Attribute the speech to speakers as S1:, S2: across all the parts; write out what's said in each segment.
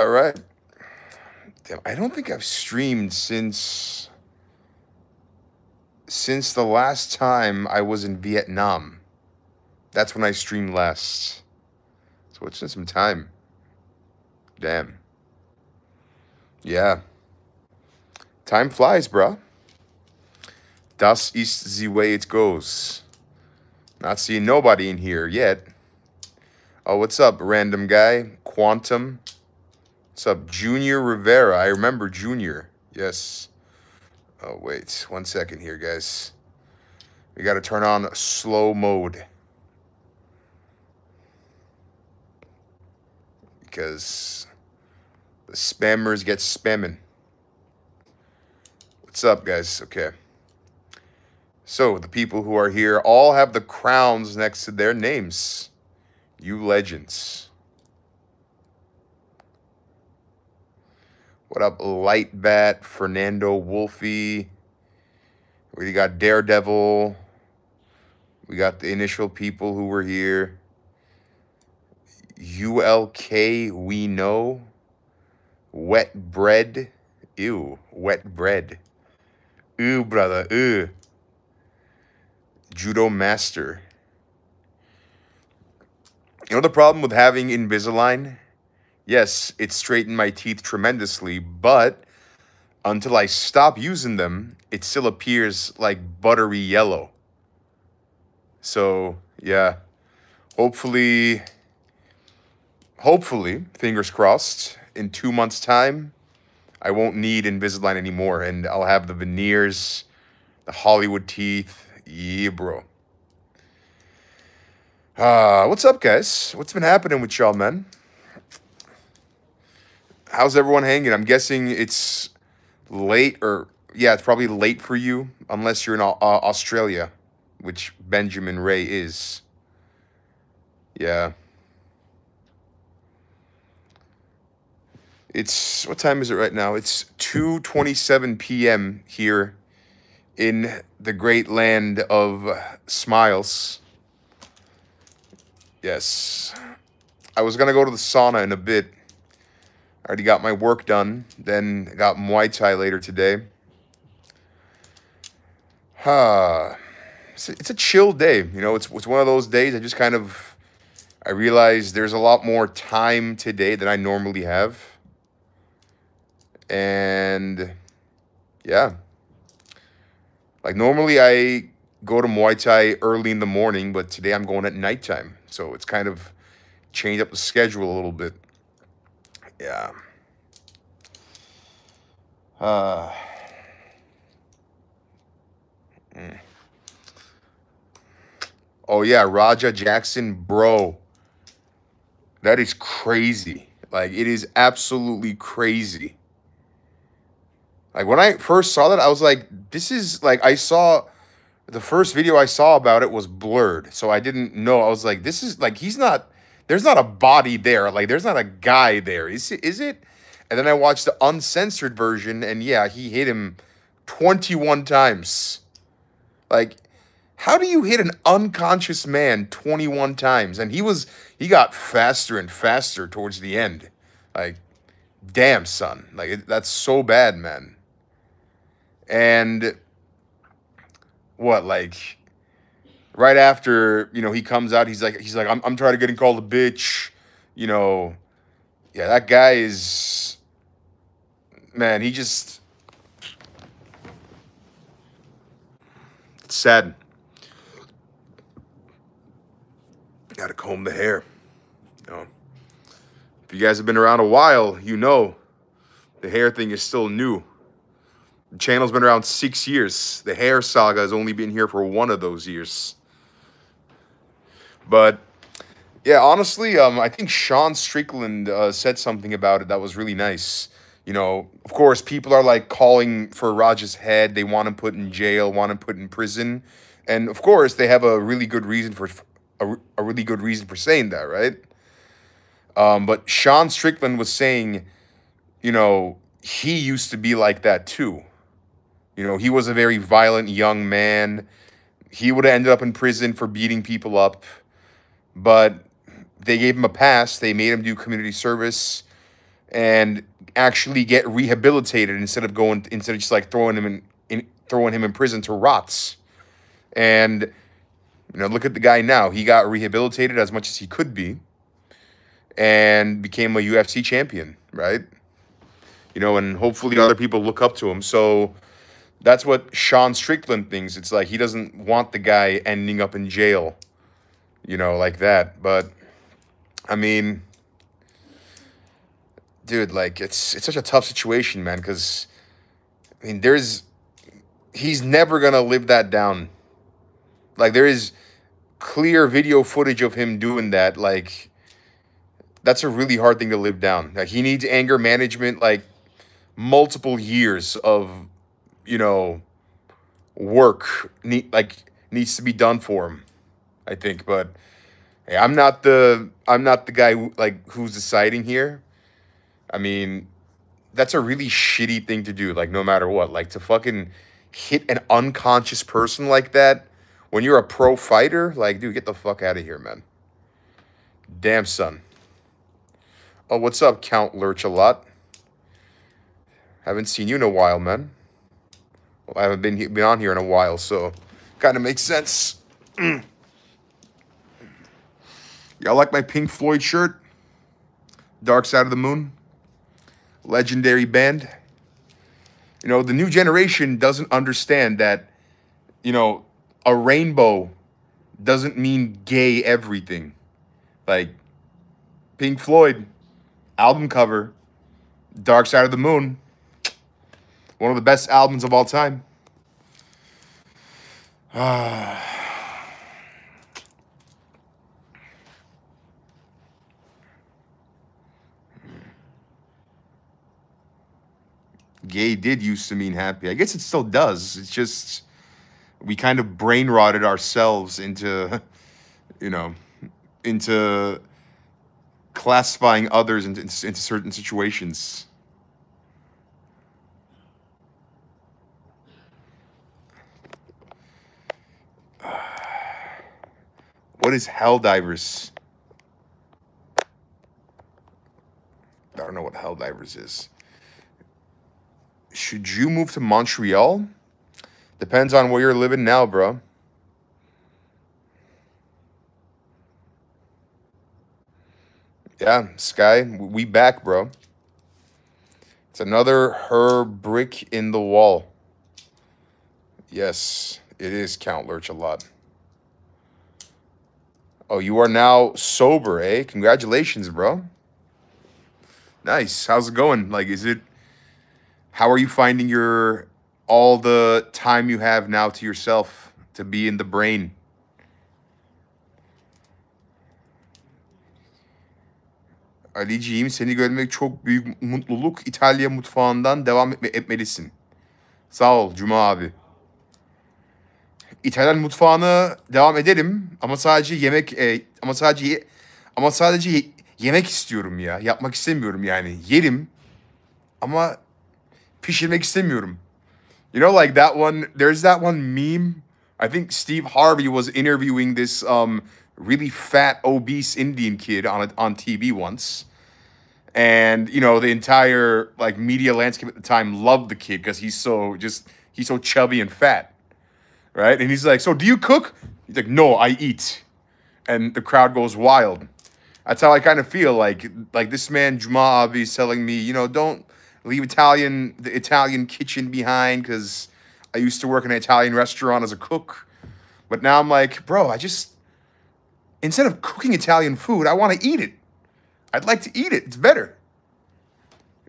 S1: All right. Damn, I don't think I've streamed since the last time I was in Vietnam. That's when I streamed last. So it's been some time. Damn. Yeah. Time flies, bruh. Das ist the way it goes. Not seeing nobody in here yet. Oh, what's up, random guy? Quantum. What's up, Junior Rivera? I remember Junior. Yes. Oh, wait. 1 second here, guys. We got to turn on slow mode. Because the spammers get spamming. What's up, guys? Okay. So, the people who are here all have the crowns next to their names. You legends. What up, Lightbat, Fernando Wolfie? We got Daredevil. We got the initial people who were here. ULK, we know. Wet bread. Ew, wet bread. Ew, brother, ew. Judo master. You know the problem with having Invisalign? Yes, it straightened my teeth tremendously, but until I stop using them, it still appears like buttery yellow. So, yeah. Hopefully, fingers crossed, in 2 months' time, I won't need Invisalign anymore, and I'll have the veneers, the Hollywood teeth. Yeah, bro. What's up, guys? What's been happening with y'all, man? How's everyone hanging? I'm guessing it's late, or yeah, it's probably late for you, unless you're in Australia, which Benjamin Ray is. Yeah. It's, what time is it right now? It's 2:27 p.m. here in the great land of smiles. Yes. I was going to go to the sauna in a bit. I already got my work done. Then got Muay Thai later today. It's a chill day. You know, it's one of those days I realized there's a lot more time today than I normally have. And yeah. Like normally I go to Muay Thai early in the morning, but today I'm going at nighttime. So it's kind of changed up the schedule a little bit. Yeah. Oh yeah, Raja Jackson, bro. That is crazy. Like, it is absolutely crazy. Like, when I first saw that, I was like, this is, like, the first video I saw about it was blurred. So I didn't know. I was like, this is, like, there's not a body there. Like, there's not a guy there. Is it? And then I watched the uncensored version, and yeah, he hit him 21 times. Like, how do you hit an unconscious man 21 times? And he got faster and faster towards the end. Like, damn, son. Like, that's so bad, man. And what, like, right after, you know, he comes out, he's like, I'm tired of getting called a bitch. You know, yeah, that guy is, man, it's sad. Gotta comb the hair. You know, if you guys have been around a while, you know the hair thing is still new. The channel's been around 6 years. The hair saga has only been here for 1 of those years. But yeah, honestly, I think Sean Strickland said something about it that was really nice. You know, of course, people are like calling for Raj's head. They want him put in jail, want him put in prison, and of course, they have a really good reason for saying that, right? But Sean Strickland was saying, you know, he used to be like that too. You know, he was a very violent young man. He would have ended up in prison for beating people up, but they gave him a pass. They made him do community service, and actually get rehabilitated instead of just like throwing him in prison to rots. And look at the guy now. He got rehabilitated as much as he could be and became a UFC champion, right? And hopefully other people look up to him. So that's what Sean Strickland thinks. It's like he doesn't want the guy ending up in jail, like that. But I mean, dude, like it's such a tough situation, man, because I mean, he's never gonna live that down. Like, there is clear video footage of him doing that. Like, that's a really hard thing to live down. Like, he needs anger management, like multiple years of, work needs to be done for him, I think. But hey, I'm not the guy who's deciding here. I mean, that's a really shitty thing to do, like, no matter what. Like, to fucking hit an unconscious person like that when you're a pro fighter, like, dude, get the fuck out of here, man. Damn, son. Oh, what's up, Count Lurch-a-Lot? Haven't seen you in a while, man. Well, I haven't been on here in a while, so kind of makes sense. Y'all like my Pink Floyd shirt? Dark Side of the Moon? Legendary band. The new generation doesn't understand that, a rainbow doesn't mean gay everything. Like, Pink Floyd, album cover, Dark Side of the Moon, one of the best albums of all time. Gay did used to mean happy. I guess it still does. It's just we kind of brain rotted ourselves into, into classifying others into certain situations. What is Helldivers? I don't know what Helldivers is. Should you move to Montreal? Depends on where you're living now, bro. Yeah, Sky, we back, bro. It's another her brick in the wall. Yes, it is Count Lurch-a-Lot. Oh, you are now sober, eh? Congratulations, bro. Nice. How's it going? Like, how are you finding all the time you have now to yourself to be in the brain? Aliciğim, seni görmek çok büyük mutluluk. İtalya mutfağından devam etmelisin. Sağ ol Cuma abi. İtalyan mutfağına devam ederim ama sadece yemek istiyorum ya. Yapmak istemiyorum yani. Yerim ama pişirmek istemiyorum. Like that one, there's that one meme. I think Steve Harvey was interviewing this really fat, obese Indian kid on TV once. And, the entire media landscape at the time loved the kid because he's so chubby and fat. Right? And he's like, so do you cook? He's like, no, I eat. And the crowd goes wild. That's how I kind of feel like this man, Juma Abi, is telling me, don't leave the Italian kitchen behind because I used to work in an Italian restaurant as a cook. But now I'm like, bro, instead of cooking Italian food, I want to eat it. I'd like to eat it. It's better.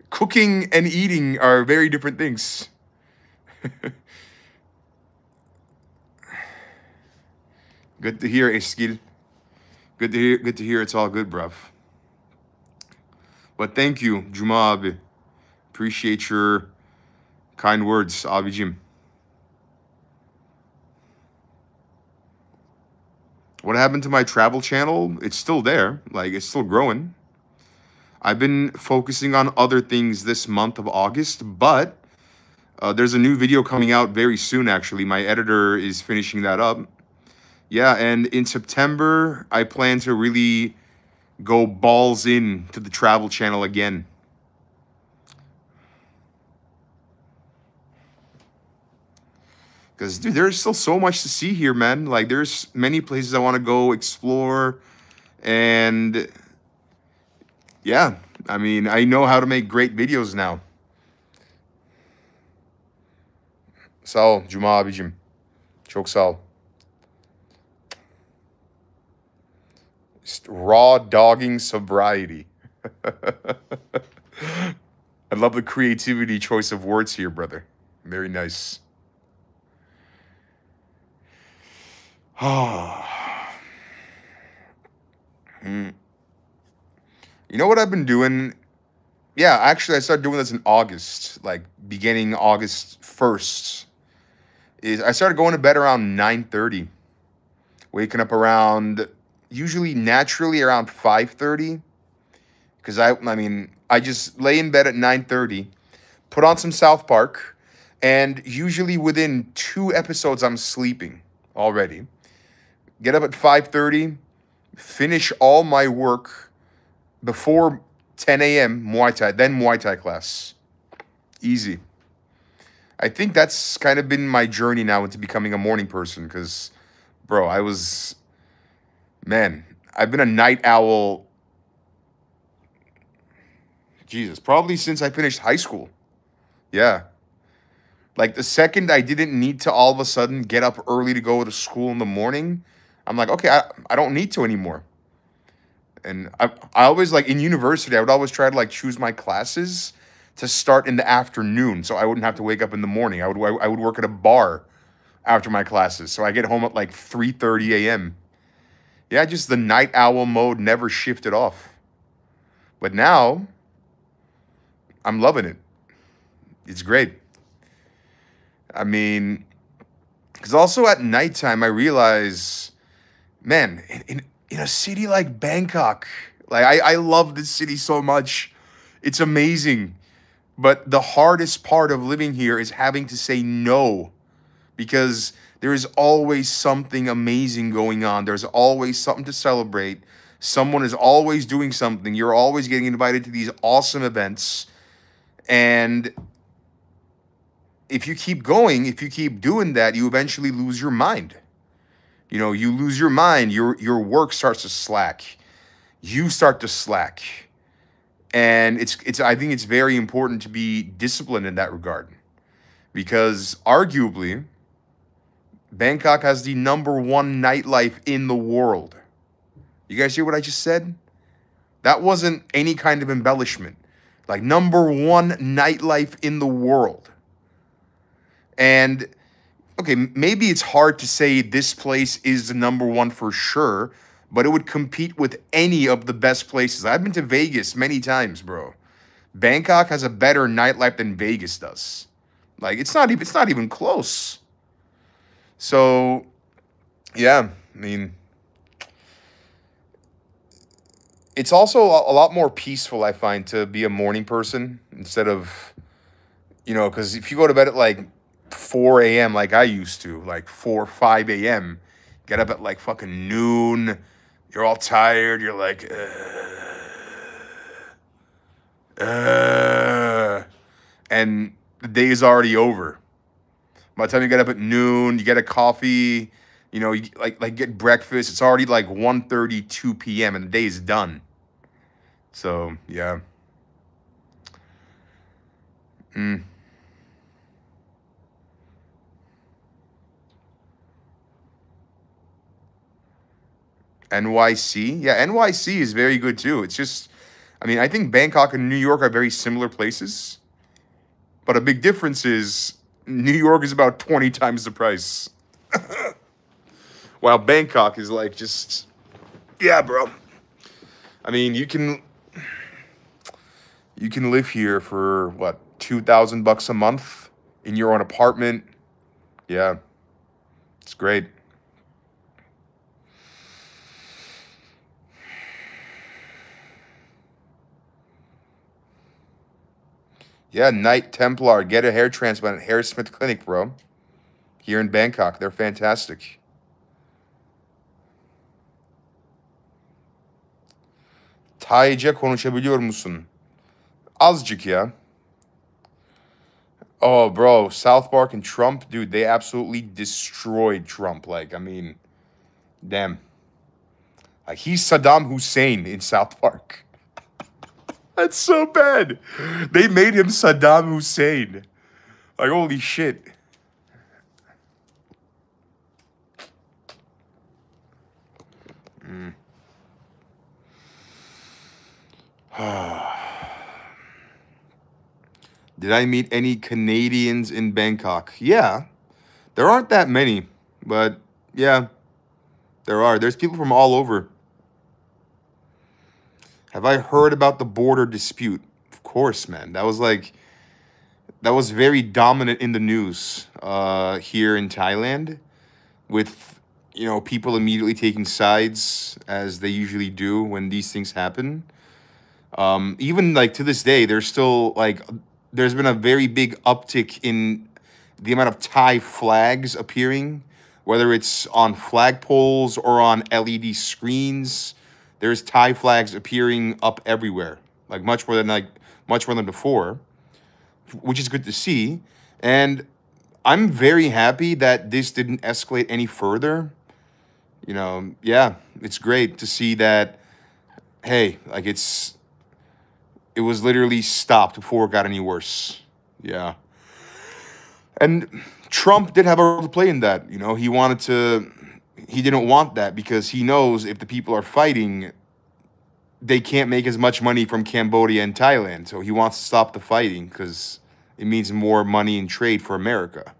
S1: Cooking and eating are very different things. Good to hear, Eskil. Good to hear it's all good, bruv. But thank you, Juma abi. Appreciate your kind words, abicim. What happened to my travel channel? It's still there. It's still growing. I've been focusing on other things this month of August, but there's a new video coming out very soon, actually. My editor is finishing that up. Yeah, and in September, I plan to really go balls in to the travel channel again. Because, dude, there's still so much to see here, man. Like, there's many places I want to go explore. And, yeah, I mean, I know how to make great videos now. Sağ ol Cuma abicim. Çok sağ ol. Raw dogging sobriety. I love the creativity choice of words here, brother. Very nice. You know what I've been doing? Yeah, actually, I started doing this in August, like beginning August 1st. I started going to bed around 9:30, waking up around, usually naturally around 5:30, because I mean, I just lay in bed at 9:30, put on some South Park, and usually within 2 episodes, I'm sleeping already. Get up at 5:30, finish all my work before 10 a.m. Muay Thai, then Muay Thai class. Easy. I think that's kind of been my journey now into becoming a morning person because, bro, I've been a night owl, Jesus, probably since I finished high school. Yeah. Like, the second I didn't need to all of a sudden get up early to go to school in the morning, I'm like, okay, I don't need to anymore. And I always, like, in university, I would always try to, like, choose my classes to start in the afternoon so I wouldn't have to wake up in the morning. I would work at a bar after my classes, so I get home at, like, 3:30 a.m. Yeah, just the night owl mode never shifted off. But now, I'm loving it. It's great. I mean, because also at nighttime, I realize, man, in a city like Bangkok, like I love this city so much. It's amazing. But the hardest part of living here is having to say no, because there is always something amazing going on. There's always something to celebrate. Someone is always doing something. You're always getting invited to these awesome events. And if you keep going, if you keep doing that, you eventually lose your mind. You know, you lose your mind, your work starts to slack. You start to slack. And I think it's very important to be disciplined in that regard. Because arguably, Bangkok has the #1 nightlife in the world. You guys hear what I just said? That wasn't any kind of embellishment. Like, #1 nightlife in the world. And okay, maybe it's hard to say this place is the #1 for sure, but it would compete with any of the best places. I've been to Vegas many times, bro. Bangkok has a better nightlife than Vegas does. Like, it's not even close. So, yeah, I mean, it's also a lot more peaceful, I find, to be a morning person instead of, because if you go to bed at like 4 a.m. like I used to, like 4, 5 a.m., get up at like fucking noon, you're all tired, you're like, and the day is already over. By the time you get up at noon, you get a coffee, you like get breakfast, it's already like 1:30, 2 p.m. and the day is done. So, yeah. NYC? Yeah, NYC is very good too. It's just, I mean, I think Bangkok and New York are very similar places. But a big difference is New York is about 20 times the price. While Bangkok is like just, yeah, bro. I mean, you can live here for what, $2,000 a month in your own apartment. Yeah. It's great. Yeah, Knight Templar, get a hair transplant at Harris-Smith Clinic, bro. Here in Bangkok. They're fantastic. Tayca konuşabiliyor musun? Azıcık ya. Oh, bro, South Park and Trump, dude, they absolutely destroyed Trump. Like, I mean, damn. Like, he's Saddam Hussein in South Park. That's so bad. They made him Saddam Hussein. Like, holy shit. Did I meet any Canadians in Bangkok? Yeah. There aren't that many, but yeah, there are. There's people from all over. Have I heard about the border dispute? Of course, man. That was very dominant in the news here in Thailand, with people immediately taking sides as they usually do when these things happen. Even like to this day, there's been a very big uptick in the amount of Thai flags appearing, whether it's on flagpoles or on LED screens. There's Thai flags appearing up everywhere, much more than before, which is good to see. And I'm very happy that this didn't escalate any further. Yeah, it's great to see that. Hey, it was literally stopped before it got any worse. Yeah. And Trump did have a role to play in that. He didn't want that because he knows if the people are fighting, they can't make as much money from Cambodia and Thailand. So he wants to stop the fighting because it means more money in trade for America.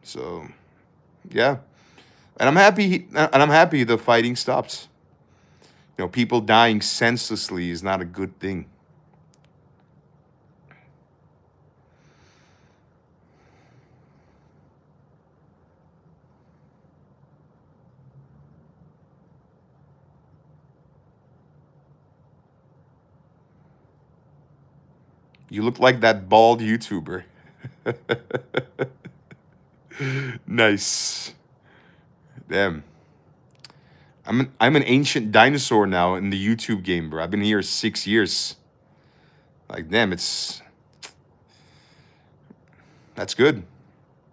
S1: So, yeah. And I'm happy the fighting stopped. People dying senselessly is not a good thing. You look like that bald YouTuber. Nice. Damn. I'm an ancient dinosaur now in the YouTube game, bro. I've been here 6 years. Like, damn, that's good.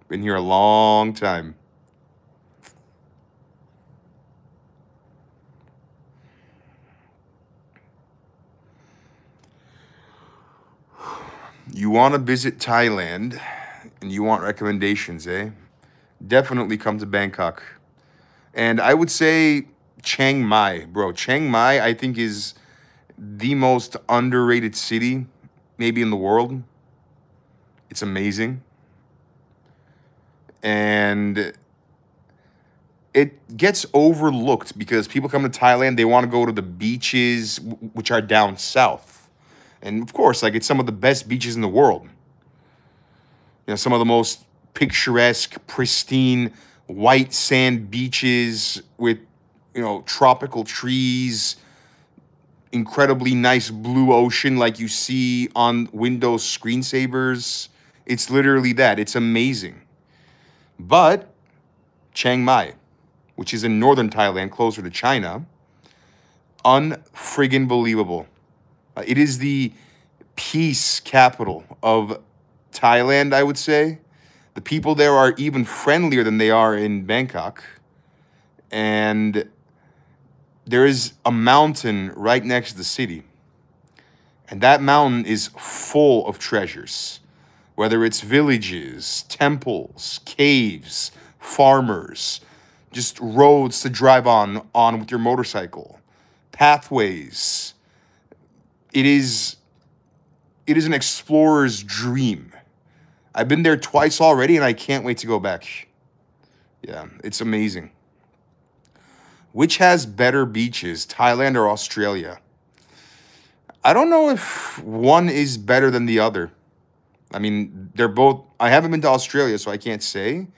S1: Been here a long time. You want to visit Thailand and you want recommendations, eh? Definitely come to Bangkok. And I would say Chiang Mai, bro. Chiang Mai, I think, is the most underrated city maybe in the world. It's amazing. And it gets overlooked because people come to Thailand, they want to go to the beaches, which are down south. And of course, it's some of the best beaches in the world. Some of the most picturesque, pristine, white sand beaches with, tropical trees, incredibly nice blue ocean like you see on Windows screensavers. It's literally that. It's amazing. But Chiang Mai, which is in northern Thailand, closer to China, unfriggin' believable. It is the peace capital of Thailand, I would say. The people there are even friendlier than they are in Bangkok. And there is a mountain right next to the city. And that mountain is full of treasures. Whether it's villages, temples, caves, farmers, just roads to drive on with your motorcycle, pathways. It is an explorer's dream. I've been there twice already, and I can't wait to go back. Yeah, it's amazing. Which has better beaches, Thailand or Australia? I don't know if one is better than the other. I mean, they're both... I haven't been to Australia, so I can't say.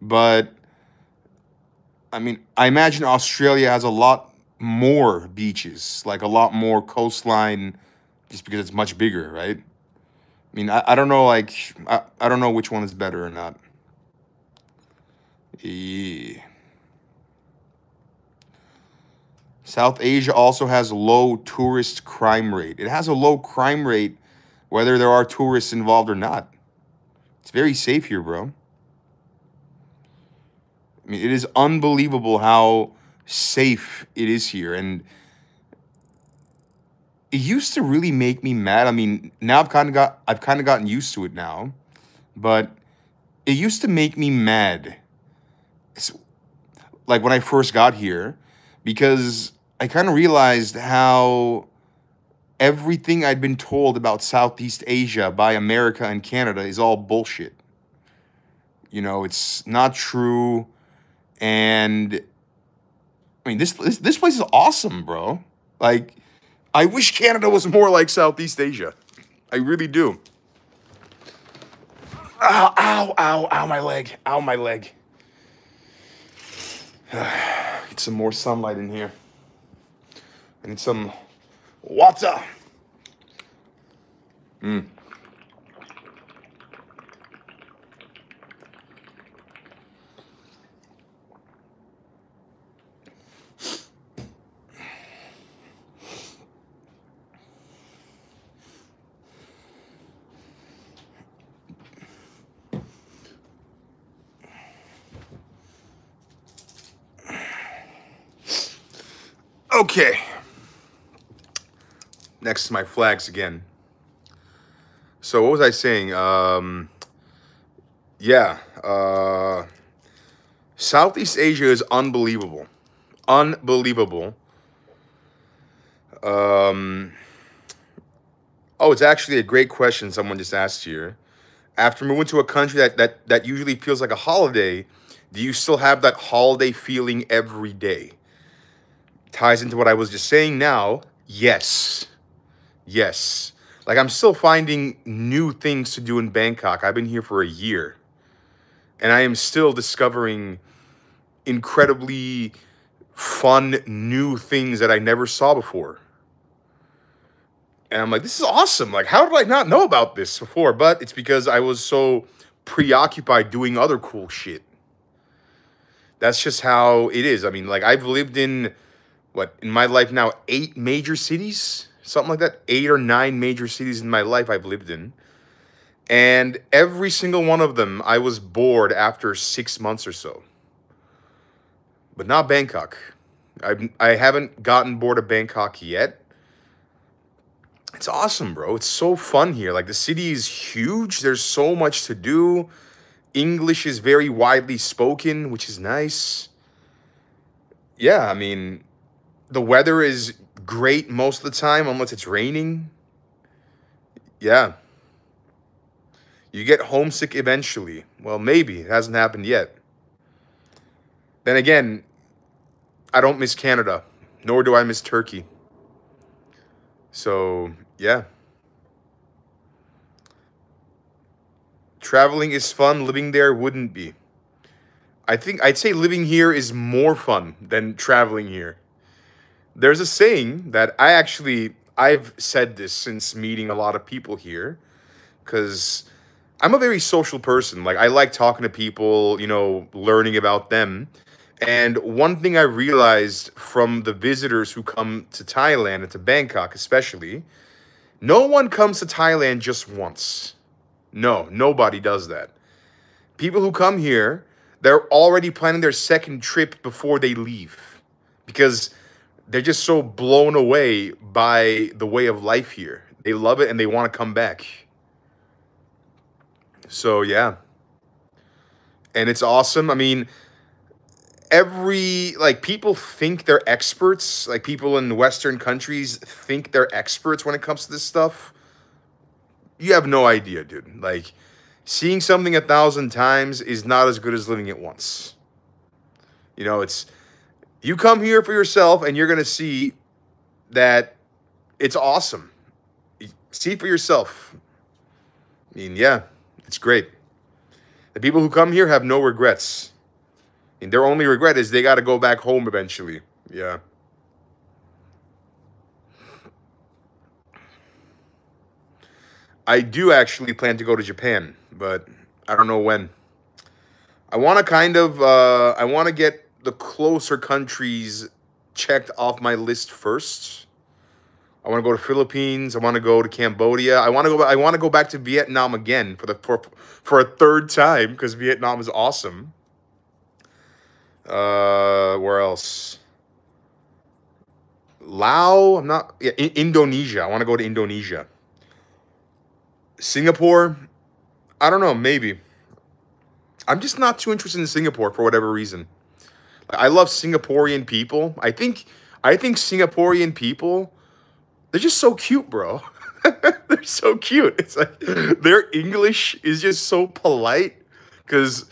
S1: But, I mean, I imagine Australia has a lot more beaches, a lot more coastline, just because it's much bigger, right? I mean, I don't know, I don't know which one is better or not. Yeah. South Asia also has low tourist crime rate. It has a low crime rate whether there are tourists involved or not. It's very safe here, bro. I mean, it is unbelievable how safe it is here. And it used to really make me mad. I mean, now I've kind of gotten used to it now, but it used to make me mad. Like when I first got here, because I kind of realized how everything I'd been told about Southeast Asia by America and Canada is all bullshit. You know, it's not true. And I mean, this place is awesome, bro. Like, I wish Canada was more like Southeast Asia. I really do. Ow, ow, ow, ow, my leg. Ow, my leg. Get some more sunlight in here. I need some water. Okay. Next to my flags again. So what was I saying? Southeast Asia is unbelievable. Unbelievable. Oh, it's actually a great question someone just asked here. After moving to a country that usually feels like a holiday, do you still have that holiday feeling every day? Ties into what I was just saying now. Yes. Yes. Like, I'm still finding new things to do in Bangkok. I've been here for a year. And I am still discovering incredibly fun, new things that I never saw before. And I'm like, this is awesome. Like, how did I not know about this before? But it's because I was so preoccupied doing other cool shit. That's just how it is. I mean, like, I've lived in my life now, 8 major cities, something like that. 8 or 9 major cities in my life I've lived in. And every single one of them, I was bored after 6 months or so. But not Bangkok. I haven't gotten bored of Bangkok yet. It's awesome, bro. It's so fun here. Like, the city is huge. There's so much to do. English is very widely spoken, which is nice. Yeah, I mean, the weather is great most of the time, unless it's raining. Yeah. You get homesick eventually. Well, maybe. It hasn't happened yet. Then again, I don't miss Canada, nor do I miss Turkey. So, yeah. Traveling is fun. Living there wouldn't be. I'd say living here is more fun than traveling here. There's a saying that I've said this since meeting a lot of people here, because I'm a very social person. Like, I like talking to people, learning about them. And one thing I realized from the visitors who come to Thailand and to Bangkok especially, no one comes to Thailand just once. No, nobody does that. People who come here, they're already planning their second trip before they leave, because they're just so blown away by the way of life here. They love it and they want to come back. So, yeah. And it's awesome. I mean, people think they're experts. Like, people in Western countries think they're experts when it comes to this stuff. You have no idea, dude. Like, seeing something 1,000 times is not as good as living it once. You come here for yourself and you're going to see that it's awesome. See for yourself. I mean, yeah, it's great. The people who come here have no regrets. And their only regret is they got to go back home eventually. Yeah. I do actually plan to go to Japan, but I don't know when. I want to get the closer countries checked off my list first. I want to go to Philippines. I want to go to Cambodia. I want to go. I want to go back to Vietnam again for a third time because Vietnam is awesome. Where else? Laos. I'm not. Yeah, Indonesia. I want to go to Indonesia. Singapore. I don't know. Maybe. I'm just not too interested in Singapore for whatever reason. Like, I love Singaporean people. I think Singaporean people, they're just so cute, bro. They're so cute. It's like their English is just so polite because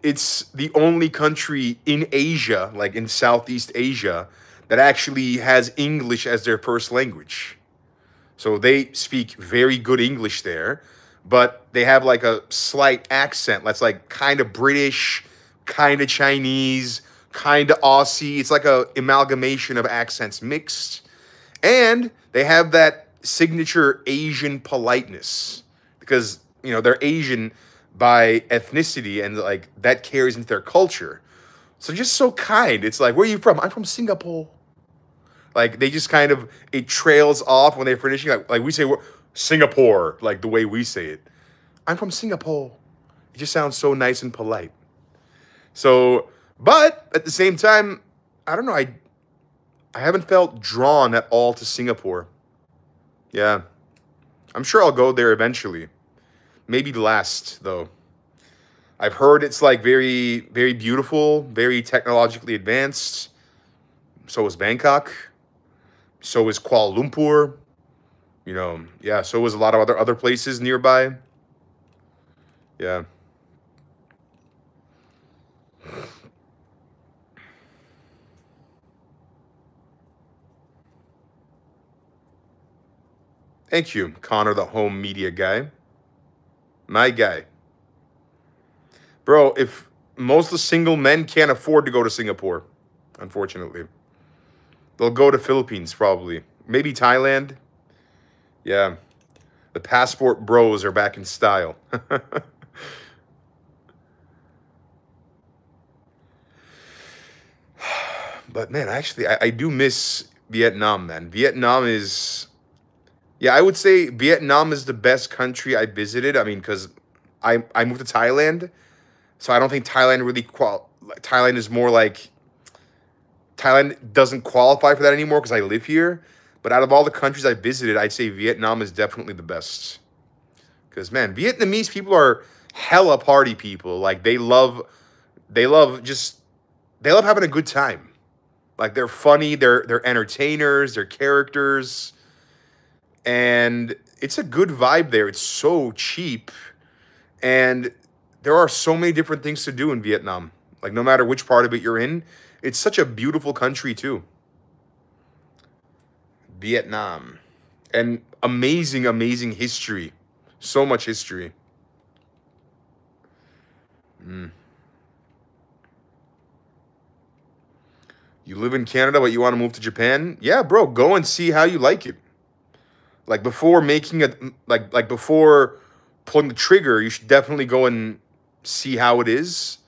S1: it's the only country in Asia, like in Southeast Asia, that actually has English as their first language. So they speak very good English there, but they have like a slight accent that's like kind of British, kind of Chinese, kind of Aussie. It's like a amalgamation of accents mixed. And they have that signature Asian politeness because, you know, they're Asian by ethnicity and like that carries into their culture. So just so kind. It's like, where are you from? I'm from Singapore. Like they just kind of, it trails off when they're finishing. Like we say, Singapore, like the way we say it. I'm from Singapore. It just sounds so nice and polite. So, but at the same time, I don't know. I haven't felt drawn at all to Singapore. Yeah. I'm sure I'll go there eventually. Maybe last, though. I've heard it's like very, very beautiful, very technologically advanced. So is Bangkok. So is Kuala Lumpur. You know, yeah, so is a lot of other places nearby. Yeah. Thank you, Connor, the home media guy. My guy. Bro, if most of the single men can't afford to go to Singapore, unfortunately. They'll go to Philippines, probably. Maybe Thailand. Yeah. The passport bros are back in style. But, man, actually, I do miss Vietnam, man. Vietnam is... Yeah, I would say Vietnam is the best country I visited. I mean, because I moved to Thailand, so I don't think Thailand really Thailand is more like Thailand doesn't qualify for that anymore because I live here. But out of all the countries I visited, I'd say Vietnam is definitely the best. Because man, Vietnamese people are hella party people. Like they love having a good time. Like they're funny, they're entertainers, they're characters. And it's a good vibe there. It's so cheap. And there are so many different things to do in Vietnam. Like no matter which part of it you're in, it's such a beautiful country too. Vietnam. And amazing, amazing history. So much history. You live in Canada, but you want to move to Japan? Yeah, bro, go and see how you like it. Like before making a like before pulling the trigger, you should definitely go and see how it is.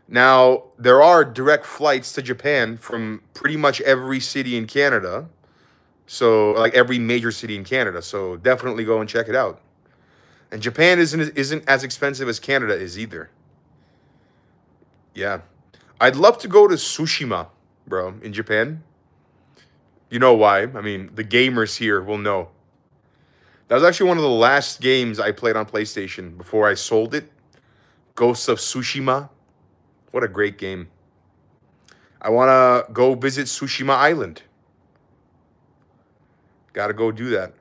S1: Now, there are direct flights to Japan from pretty much every city in Canada. So, like every major city in Canada. So, definitely go and check it out. And Japan isn't as expensive as Canada is either. Yeah. I'd love to go to Tsushima, bro, in Japan. You know why? I mean, the gamers here will know. That was actually one of the last games I played on PlayStation before I sold it. Ghosts of Tsushima. What a great game. I want to go visit Tsushima Island. Got to go do that.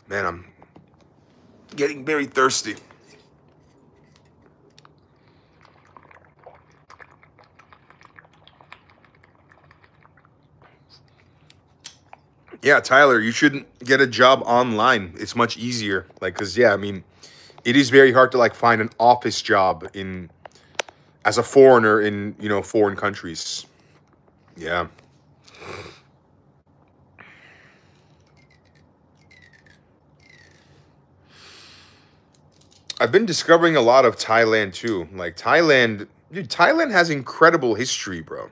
S1: Man, I'm getting very thirsty. Yeah, Tyler, you should get a job online. It's much easier. Like, cause yeah, I mean, it is very hard to like find an office job in as a foreigner in foreign countries. Yeah, I've been discovering a lot of Thailand too. Like Thailand, dude, Thailand has incredible history, bro.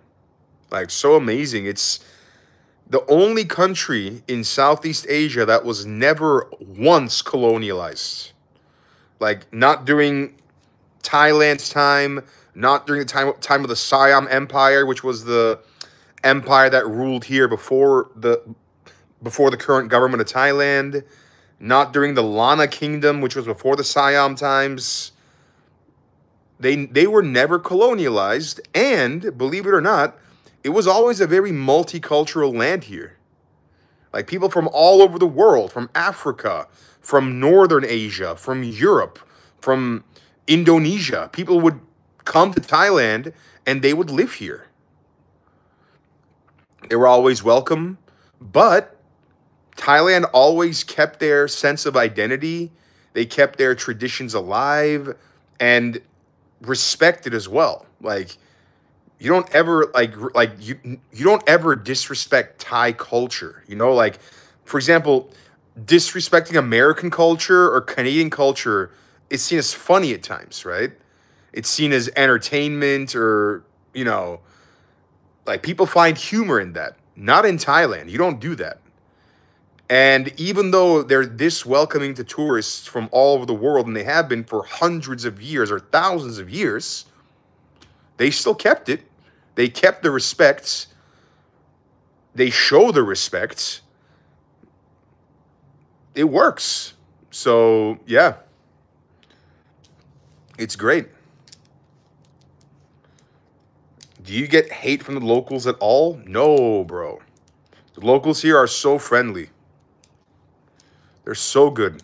S1: Like so amazing. It's the only country in Southeast Asia that was never once colonialized. Like not during Thailand's time, not during the time of the Siam Empire, which was the empire that ruled here before the current government of Thailand, not during the Lana Kingdom, which was before the Siam times. They were never colonialized, and believe it or not, it was always a very multicultural land here. Like people from all over the world, from Africa, from Northern Asia, from Europe, from Indonesia. People would come to Thailand and they would live here. They were always welcome, but Thailand always kept their sense of identity. They kept their traditions alive and respected as well. Like you don't ever you don't ever disrespect Thai culture. Like for example, disrespecting American culture or Canadian culture is seen as funny at times, right? It's seen as entertainment or, like people find humor in that. Not in Thailand. You don't do that. And even though they're this welcoming to tourists from all over the world, and they have been for hundreds of years or thousands of years, they still kept it. They kept the respects. They show the respects. It works. So, yeah, it's great. Do you get hate from the locals at all? No, bro. The locals here are so friendly. They're so good.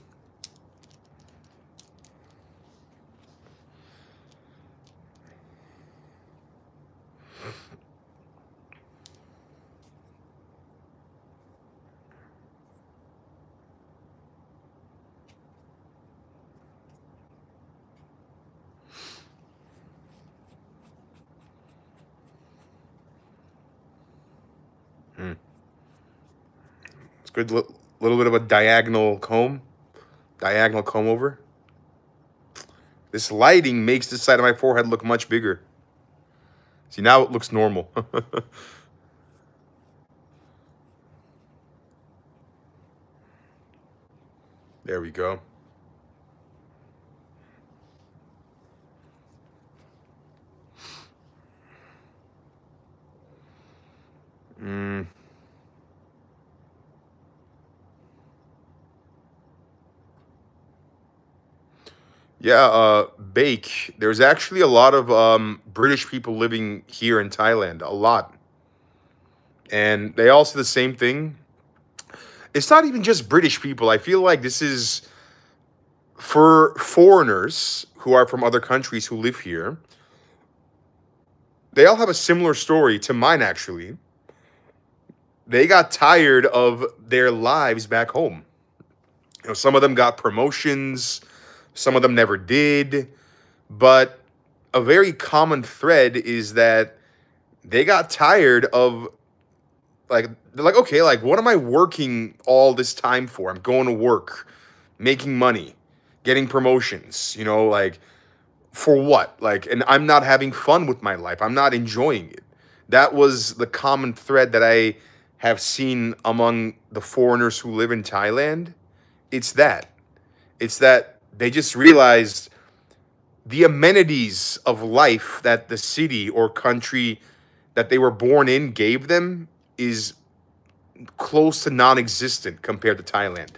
S1: Hmm. It's good. Little bit of a diagonal comb over. This lighting makes this side of my forehead look much bigger. See, now it looks normal. There we go. Mm. Yeah, Bake. There's actually a lot of British people living here in Thailand. A lot. And they all say the same thing. It's not even just British people. I feel like this is for foreigners who are from other countries who live here. They all have a similar story to mine, actually. They got tired of their lives back home. Some of them got promotions, some of them never did. But a very common thread is that they got tired of they're like, okay, like what am I working all this time for? I'm going to work, making money, getting promotions, like for what? Like, and I'm not having fun with my life. I'm not enjoying it. That was the common thread that I have seen among the foreigners who live in Thailand. It's that. It's that they just realized the amenities of life that the city or country that they were born in gave them is close to non-existent compared to Thailand.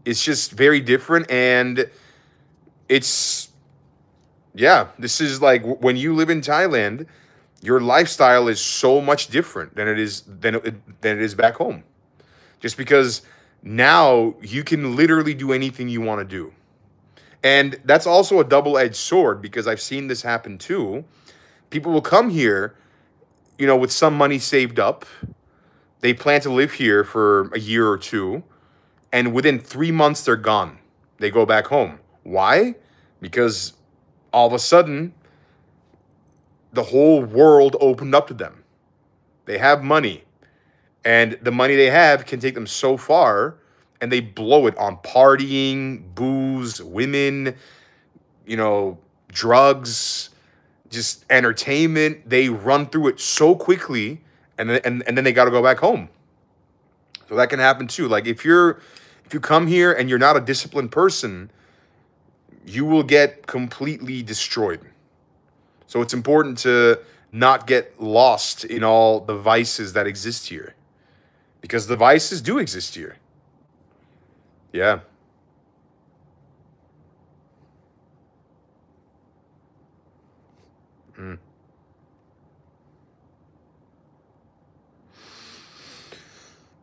S1: It's just very different, and it's this is like when you live in Thailand, your lifestyle is so much different than it is back home. Just because now you can literally do anything you want to do. And that's also a double-edged sword because I've seen this happen too. People will come here, with some money saved up, They plan to live here for a year or two, and within 3 months they're gone. They go back home. Why? Because all of a sudden the whole world opened up to them. They have money, and the money they have can take them so far, and they blow it on partying, booze, women, drugs, just entertainment. They run through it so quickly, and then they got to go back home. So that can happen too. Like if you come here and you're not a disciplined person, you will get completely destroyed. So it's important to not get lost in all the vices that exist here, because the vices do exist here. Yeah. Mm.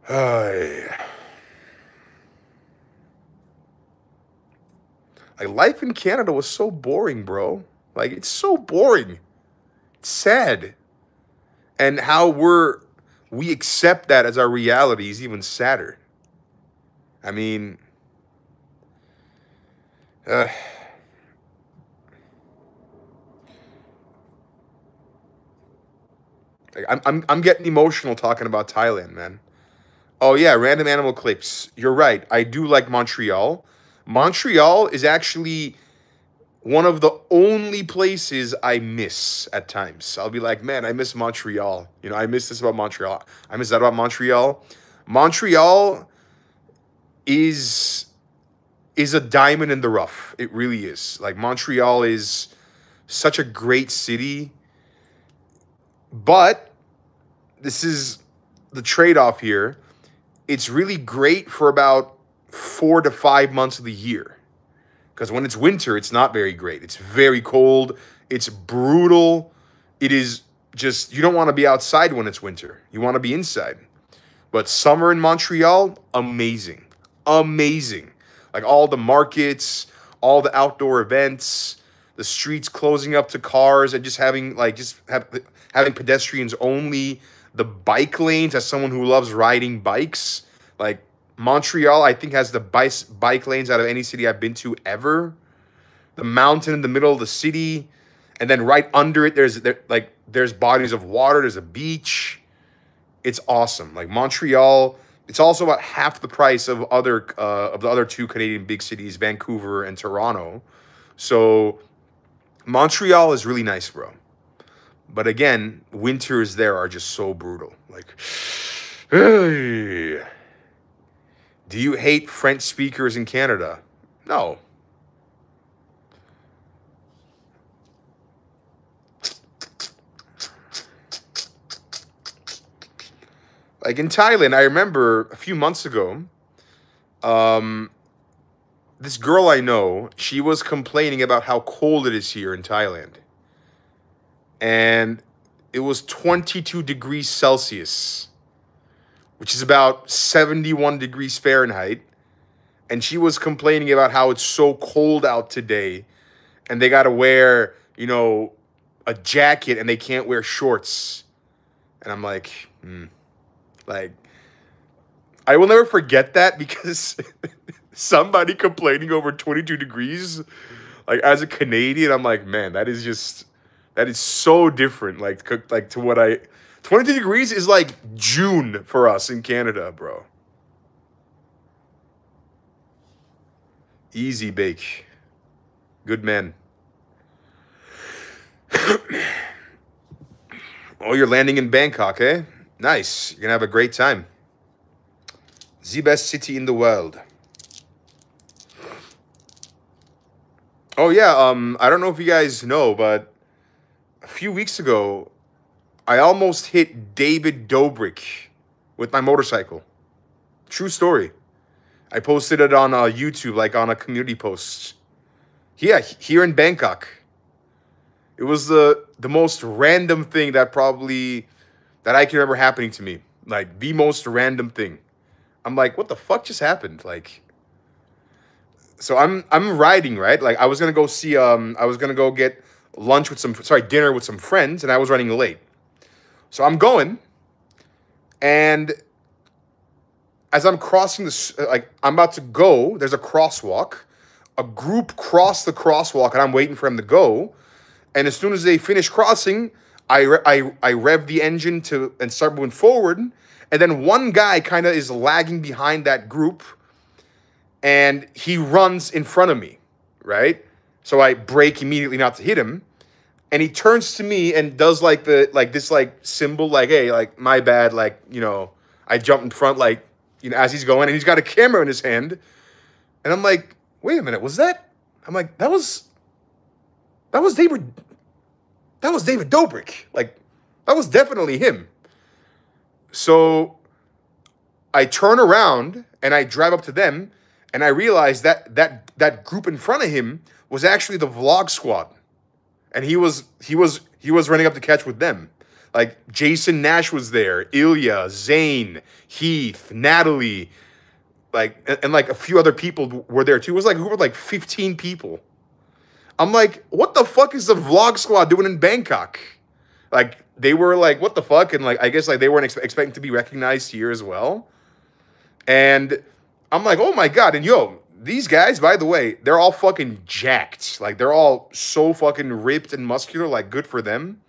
S1: Ay. Like life in Canada was so boring, bro. Like it's so boring. It's sad. And how we accept that as our reality is even sadder. I mean, uh, like I'm getting emotional talking about Thailand, man. Oh yeah, random animal clips. You're right. I do like Montreal. Montreal is actually one of the only places I miss at times. I'll be like, man, I miss Montreal. I miss this about Montreal. I miss that about Montreal. Montreal is a diamond in the rough. It really is. Like Montreal is such a great city, but this is the trade-off here. It's really great for about 4 to 5 months of the year. Because when it's winter, it's not very great. It's very cold. It's brutal. It is just, you don't want to be outside when it's winter. You want to be inside. But summer in Montreal, amazing. Amazing. Like all the markets, all the outdoor events, the streets closing up to cars and just having having pedestrians only. The bike lanes, as someone who loves riding bikes, like Montreal, I think, has the bike lanes out of any city I've been to ever. The mountain in the middle of the city, and then right under it, there's bodies of water. There's a beach. It's awesome. Like Montreal, it's also about half the price of the other two Canadian big cities, Vancouver and Toronto. So Montreal is really nice, bro. But again, winters there are just so brutal. Like, hey. Do you hate French speakers in Canada? No. Like in Thailand, I remember a few months ago, this girl I know, she was complaining about how cold it is here in Thailand. And it was 22 degrees Celsius, which is about 71 degrees Fahrenheit. And she was complaining about how it's so cold out today, and they got to wear, a jacket, and they can't wear shorts. And I'm like, like, I will never forget that, because somebody complaining over 22 degrees, like as a Canadian, I'm like, man, that is so different. Like to what 22 degrees is like June for us in Canada, bro. Easy bake. Good man. Oh, you're landing in Bangkok, eh? Nice. You're going to have a great time. The best city in the world. Oh, yeah. I don't know if you guys know, but a few weeks ago, I almost hit David Dobrik with my motorcycle. True story. I posted it on YouTube, like on a community post. Yeah, here in Bangkok. It was the most random thing that I can remember happening to me. Like the most random thing. I'm like, what the fuck just happened? Like, so I'm riding, right? Like I was gonna go get dinner with some friends, and I was running late. So I'm going, And as I'm crossing this, like I'm about to go, there's a crosswalk. A group crossed the crosswalk, and I'm waiting for them to go. And as soon as they finish crossing, I rev the engine and start moving forward. And then one guy kind of is lagging behind that group, and he runs in front of me, right? So I brake immediately not to hit him. And he turns to me and does this symbol, like, hey, like, my bad, like, you know, I jumped in front, like, you know, as he's going, and he's got a camera in his hand. And I'm like, wait a minute, was that? I'm like, that was David Dobrik. Like, that was definitely him. So I turn around and I drive up to them, and I realize that group in front of him was actually the Vlog Squad. And he was running up to catch with them. Like, Jason Nash was there, Ilya, Zane, Heath, Natalie, like, and like a few other people were there too. It was like, who were like 15 people. I'm like, what the fuck is the Vlog Squad doing in Bangkok? Like, they were like, what the fuck? And like, I guess like they weren't expecting to be recognized here as well. And I'm like, oh my God. And yo, these guys, by the way, they're all fucking jacked. Like, they're all so fucking ripped and muscular. Like, good for them.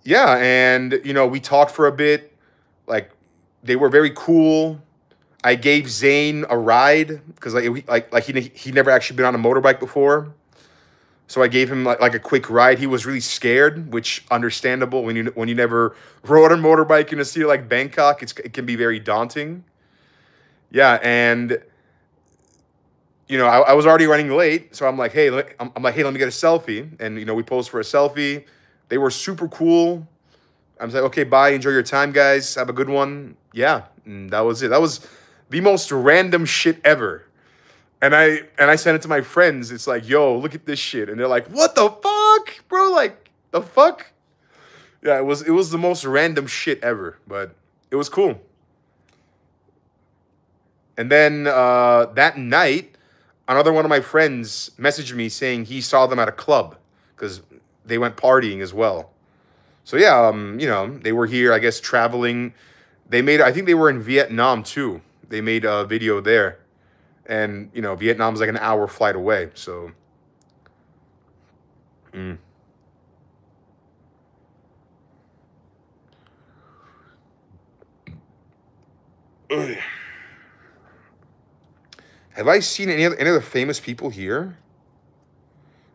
S1: Yeah, and, you know, we talked for a bit. Like, they were very cool. I gave Zane a ride because he never actually been on a motorbike before. So I gave him like a quick ride. He was really scared, which understandable when you never rode a motorbike in a city like Bangkok. It can be very daunting. Yeah, and you know, I was already running late, so I'm like, hey, let me get a selfie, and you know, we posed for a selfie. They were super cool. I was like, okay, bye, enjoy your time, guys, have a good one. Yeah, and that was it. That was the most random shit ever. And I sent it to my friends. It's like, yo, look at this shit, and they're like, what the fuck, bro? Like, the fuck? Yeah, it was the most random shit ever, but it was cool. And then that night, another one of my friends messaged me saying he saw them at a club because they went partying as well. So yeah, you know, they were here, I guess, traveling. I think they were in Vietnam too. They made a video there. And, you know, Vietnam's like an hour flight away, so. Have I seen any other famous people here?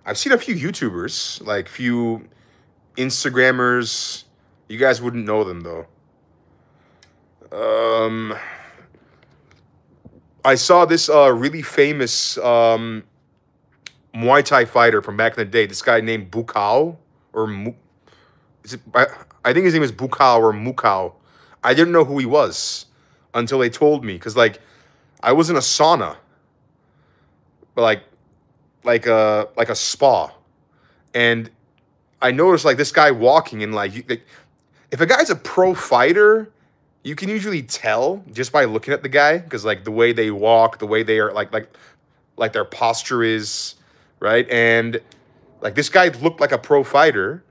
S1: I've seen a few YouTubers, like few Instagrammers. You guys wouldn't know them though. I saw this really famous Muay Thai fighter from back in the day. This guy named Bukao, or I think his name is Bukao or Mukao. I didn't know who he was until they told me, because like I was in a sauna, but like a spa, and I noticed like this guy walking, and like if a guy's a pro fighter, you can usually tell just by looking at the guy, because like the way they walk, the way they are like their posture is, right? And like this guy looked like a pro fighter,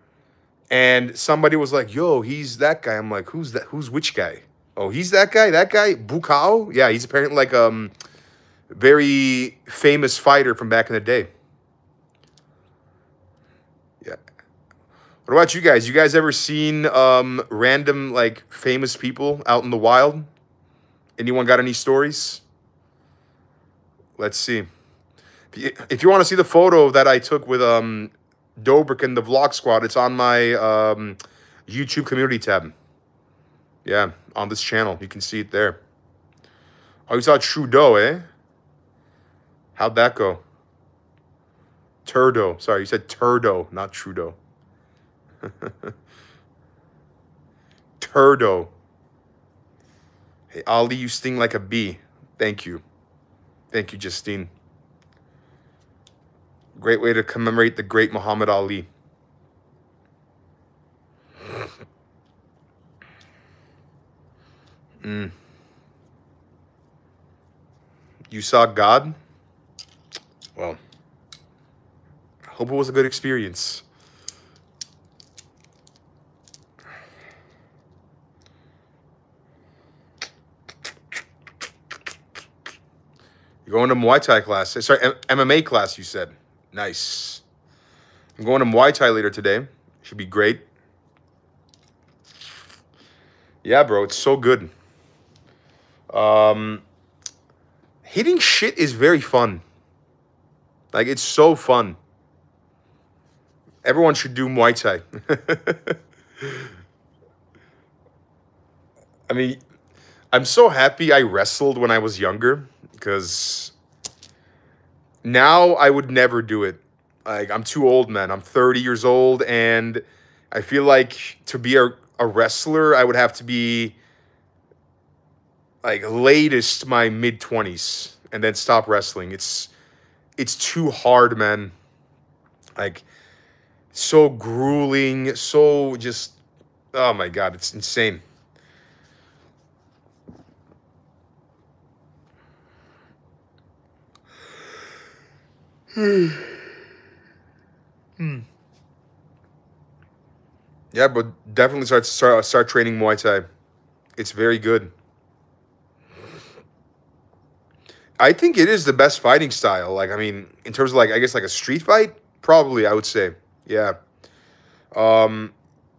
S1: and somebody was like, yo, he's that guy. I'm like, who's that? Who's which guy? Oh, he's that guy? That guy? Bukao? Yeah, he's apparently like very famous fighter from back in the day. Yeah. What about you guys? You guys ever seen random like famous people out in the wild? Anyone got any stories? Let's see. If you want to see the photo that I took with Dobrik and the Vlog Squad, it's on my YouTube community tab. Yeah, on this channel. You can see it there. Oh, you saw Trudeau, eh? How'd that go? Turdo. Sorry, you said Turdo, not Trudeau. Turdo. Hey, Ali, you sting like a bee. Thank you. Thank you, Justine. Great way to commemorate the great Muhammad Ali. You saw God? Well, I hope it was a good experience. You're going to Muay Thai class. Sorry, MMA class, you said. Nice. I'm going to Muay Thai later today. Should be great. Yeah, bro, it's so good. Hitting shit is very fun. Like, it's so fun. Everyone should do Muay Thai. I mean, I'm so happy I wrestled when I was younger, because now I would never do it. Like, I'm too old, man. I'm 30 years old, and I feel like to be a wrestler, I would have to be, like, latest my mid-20s, and then stop wrestling. It's too hard, man. Like, so grueling, so just, oh my God, it's insane. Yeah, but definitely start training Muay Thai. It's very good. I think it is the best fighting style. Like, I mean, in terms of, like, I guess, like a street fight, probably, I would say. Yeah.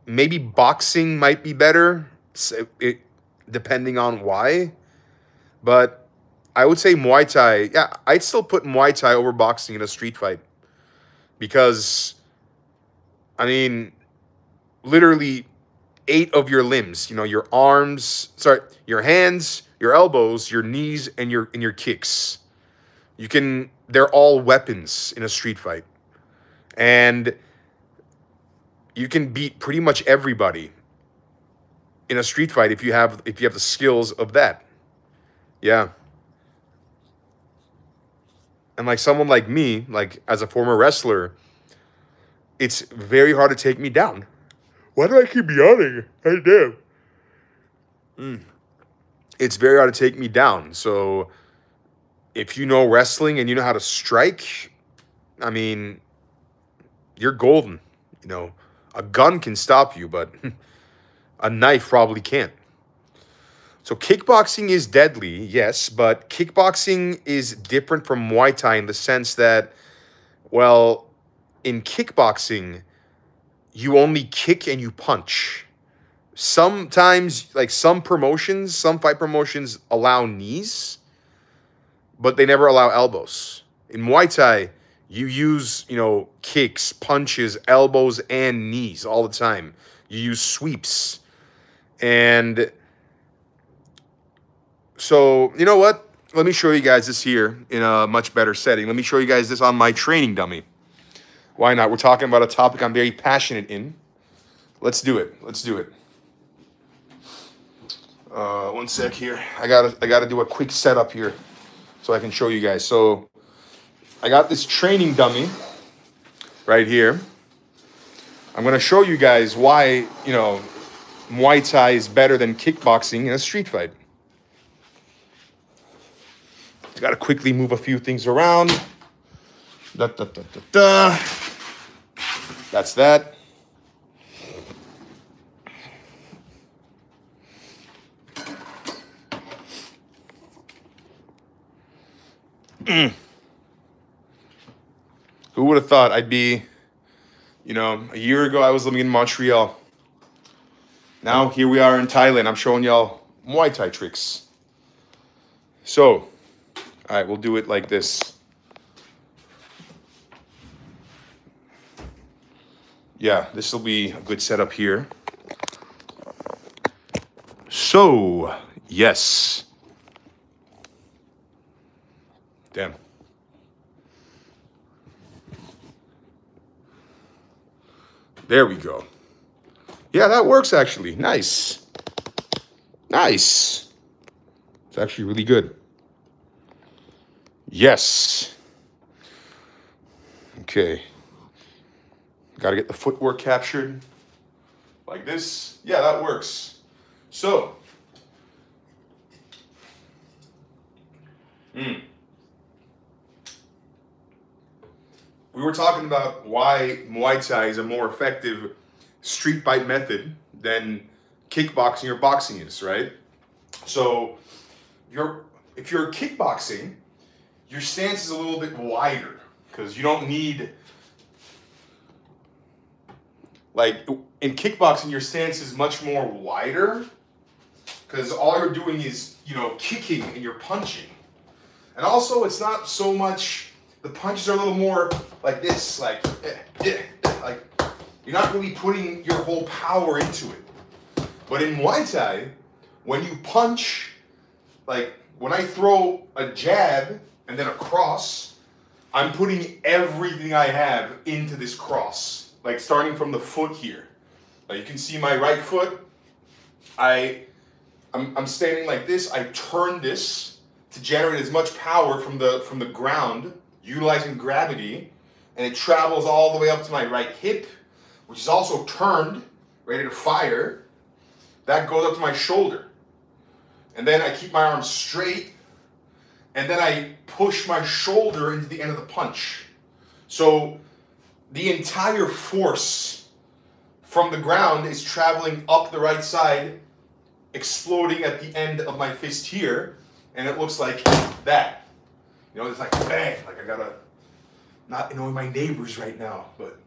S1: Maybe boxing might be better, depending on why. But I would say Muay Thai. Yeah, I'd still put Muay Thai over boxing in a street fight. Because, I mean, literally 8 of your limbs, your arms, your hands, your elbows, your knees, and your kicks. They're all weapons in a street fight. And you can beat pretty much everybody in a street fight if you have the skills of that. Yeah. And like someone like me, like as a former wrestler, it's very hard to take me down. Why do I keep yawning? I damn. It's very hard to take me down. So if you know wrestling and you know how to strike, I mean, you're golden. A gun can stop you, but a knife probably can't. So kickboxing is deadly, yes, but kickboxing is different from Muay Thai in the sense that, well, in kickboxing, you only kick and you punch. Sometimes, like some fight promotions allow knees, but they never allow elbows. In Muay Thai, you use, kicks, punches, elbows, and knees all the time. You use sweeps. And so, you know what? Let me show you guys this here in a much better setting. Let me show you guys this on my training dummy. Why not? We're talking about a topic I'm very passionate in. Let's do it. Let's do it. One sec here. I gotta do a quick setup here so I can show you guys. So I got this training dummy right here. I'm gonna show you guys why, Muay Thai is better than kickboxing in a street fight. I gotta quickly move a few things around. That's that. Who would have thought I'd be, a year ago I was living in Montreal. Now here we are in Thailand. I'm showing y'all Muay Thai tricks. So, all right, we'll do it like this. Yeah, this will be a good setup here. So, yes. Damn. There we go. Yeah, that works actually. Nice. Nice. It's actually really good. Yes. Okay. Got to get the footwork captured. Like this. Yeah, that works. So. We were talking about why Muay Thai is a more effective street fight method than kickboxing or boxing is, right? So if you're kickboxing, your stance is a little bit wider because you don't need, like in kickboxing, your stance is much more wider because all you're doing is, you know, kicking and you're punching. And also it's not so much, the punches are a little more like this, like you're not really putting your whole power into it. But in Muay Thai, when you punch, like when I throw a jab and then a cross, I'm putting everything I have into this cross. Like starting from the foot here. You can see my right foot. I'm standing like this. I turn this to generate as much power from the ground, utilizing gravity, and it travels all the way up to my right hip, which is also turned, ready to fire. That goes up to my shoulder. And then I keep my arms straight, and then I push my shoulder into the end of the punch. So the entire force from the ground is traveling up the right side, exploding at the end of my fist here, and it looks like that. You know, it's like bang, like I gotta not annoy my neighbors right now, but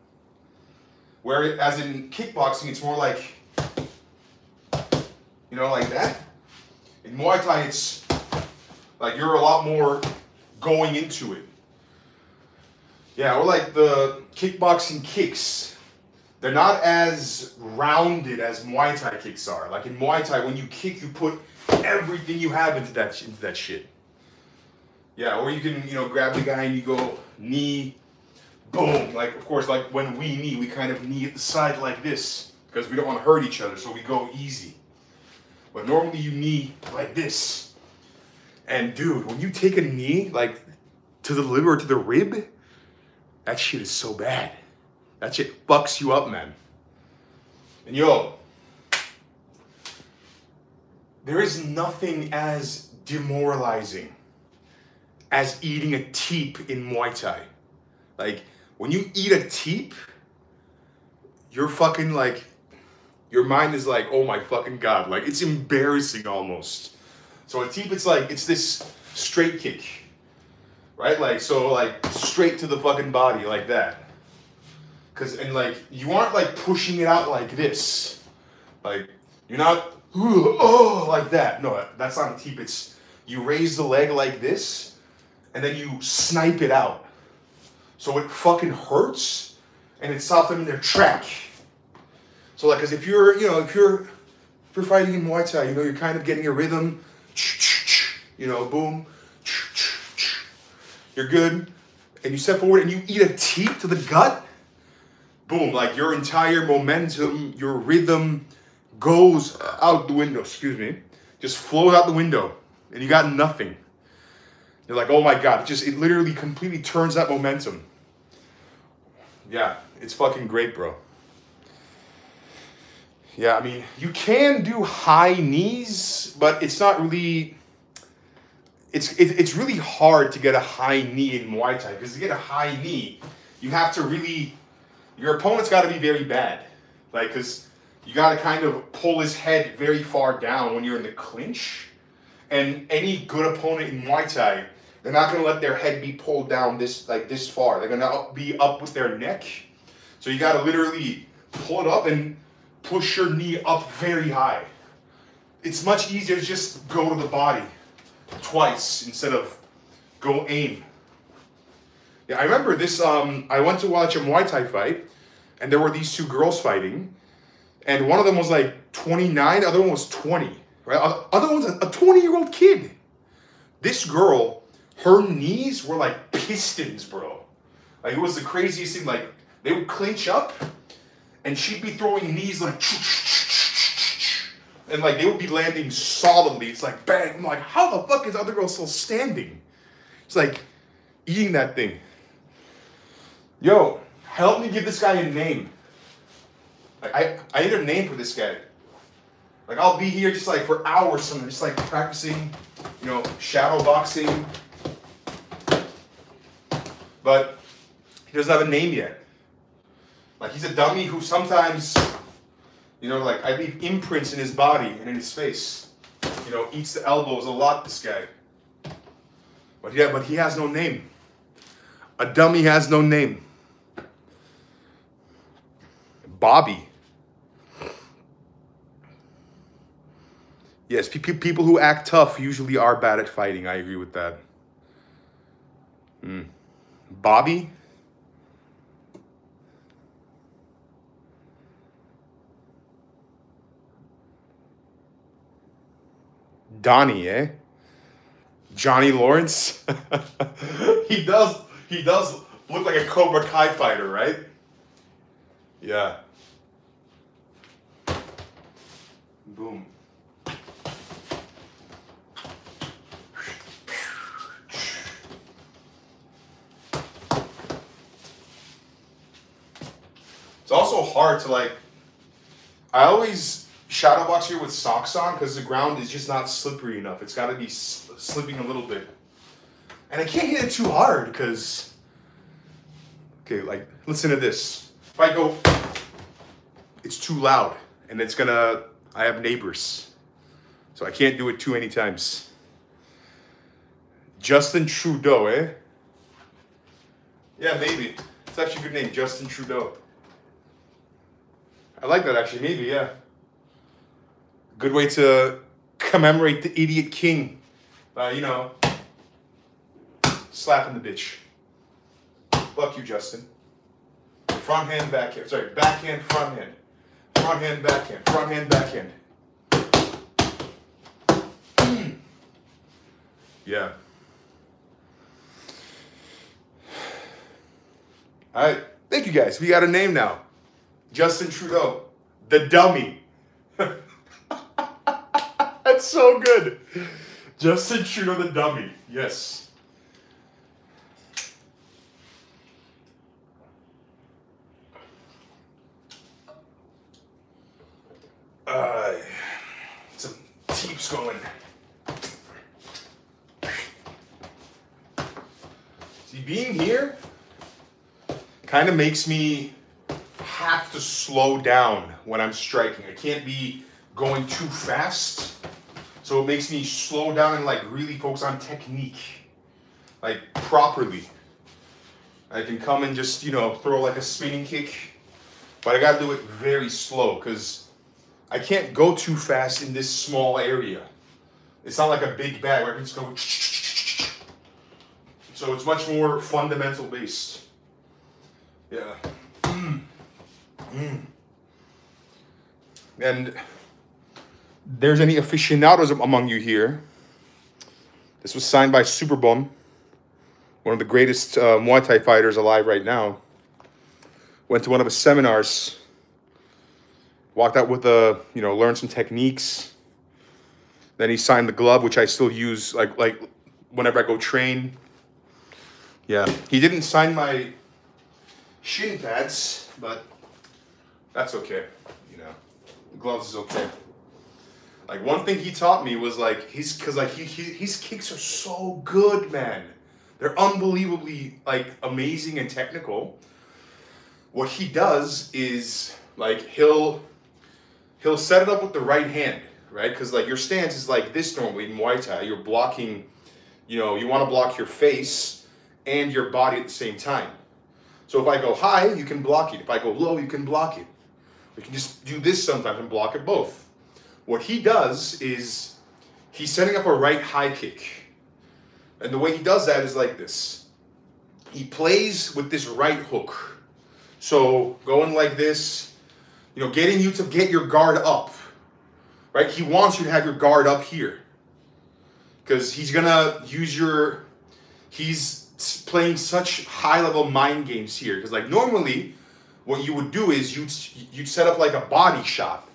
S1: whereas in kickboxing, it's more like, you know, like that. In Muay Thai, it's like you're a lot more going into it. Yeah, or like the kickboxing kicks. They're not as rounded as Muay Thai kicks are. Like in Muay Thai, when you kick, you put everything you have into that shit. Yeah, or you can, you know, grab the guy and you go knee, boom. Like, of course, like when we knee, we kind of knee at the side like this because we don't want to hurt each other, so we go easy. But normally you knee like this. And dude, when you take a knee, like to the liver or to the rib, that shit is so bad. That shit fucks you up, man. And yo, there is nothing as demoralizing as eating a teep in Muay Thai. Like, when you eat a teep, you're fucking like, your mind is like, oh my fucking God. Like, it's embarrassing almost. So a teep, it's like, it's this straight kick, right? Like, so like straight to the fucking body like that. And like, you aren't like pushing it out like this. Like, you're not, oh, like that. No, that's not a teep. It's, you raise the leg like this, and then you snipe it out. So it fucking hurts, and it stops them in their track. So like, cause if you're, you know, if you're fighting in Muay Thai, you know, you're kind of getting a rhythm, you know, boom, you're good, and you step forward and you eat a teep to the gut, boom, like your entire momentum, your rhythm goes out the window, excuse me, just flows out the window, and you got nothing. You're like, oh my God, it literally completely turns that momentum. Yeah, it's fucking great, bro. Yeah, I mean, you can do high knees, but it's not really, it's really hard to get a high knee in Muay Thai, because to get a high knee, you have to really, your opponent's got to be very bad. Like, because you got to kind of pull his head very far down when you're in the clinch. And any good opponent in Muay Thai, they're not going to let their head be pulled down this far. They're going to be up with their neck. So you got to literally pull it up and push your knee up very high. It's much easier to just go to the body twice instead of go aim. Yeah, I remember this, I went to watch a Muay Thai fight, and there were these two girls fighting, and one of them was like 29, the other one was 20, right? Other one's a 20-year-old kid. This girl, her knees were like pistons, bro. Like, it was the craziest thing. Like, they would clinch up, and she'd be throwing knees like, and like they would be landing solidly. It's like bang. I'm like, how the fuck is the other girl still standing? It's like eating that thing. Yo, help me give this guy a name. Like, I need a name for this guy. Like, I'll be here just like for hours, and just like practicing, you know, shadow boxing. But he doesn't have a name yet. Like, he's a dummy who sometimes, you know, like, I leave imprints in his body and in his face. You know, eats the elbows a lot, this guy. But yeah, but he has no name. A dummy has no name. Bobby. Yes, people who act tough usually are bad at fighting. I agree with that. Bobby? Donnie, eh? Johnny Lawrence? He does look like a Cobra Kai fighter, right? Yeah. Boom. It's also hard to like, I always shadow box here with socks on because the ground is just not slippery enough. It's got to be slipping a little bit. And I can't hit it too hard because, okay, like, listen to this. If I go, it's too loud and it's gonna, I have neighbors. So I can't do it too many times. Justin Trudeau, eh? Yeah, maybe. It's actually a good name, Justin Trudeau. I like that actually, maybe, yeah. Good way to commemorate the idiot king. You know, slapping the bitch. Fuck you, Justin. Front hand, backhand. Sorry, backhand, front hand. Front hand, backhand. Front hand, backhand. Yeah. All right. Thank you, guys. We got a name now. Justin Trudeau. The dummy. That's so good. Justin Trudeau, the dummy. Yes. Some teeps going. See, being here kind of makes me have to slow down when I'm striking. I can't be going too fast. So it makes me slow down and like really focus on technique, like properly. I can come and just, you know, throw like a spinning kick, but I gotta do it very slow because I can't go too fast in this small area. It's not like a big bag where I can just go. So it's much more fundamental based. Yeah. And there's any aficionados among you here. This was signed by Superbum, one of the greatest Muay Thai fighters alive right now. Went to one of his seminars. Walked out with learned some techniques. Then he signed the glove, which I still use like whenever I go train. Yeah, he didn't sign my shin pads, but that's okay. You know, the gloves is okay. Like one thing he taught me was like his kicks are so good, man. They're unbelievably like amazing and technical. What he does is like he'll set it up with the right hand, right? Because like your stance is like this normally in Muay Thai. You're blocking, you know, you want to block your face and your body at the same time. So if I go high, you can block it. If I go low, you can block it. We can just do this sometimes and block it both. What he does is he's setting up a right high kick. And the way he does that is like this. He plays with this right hook. So going like this, you know, getting you to get your guard up, right? He wants you to have your guard up here because he's gonna use he's playing such high level mind games here. Because like normally what you would do is you'd set up like a body shot.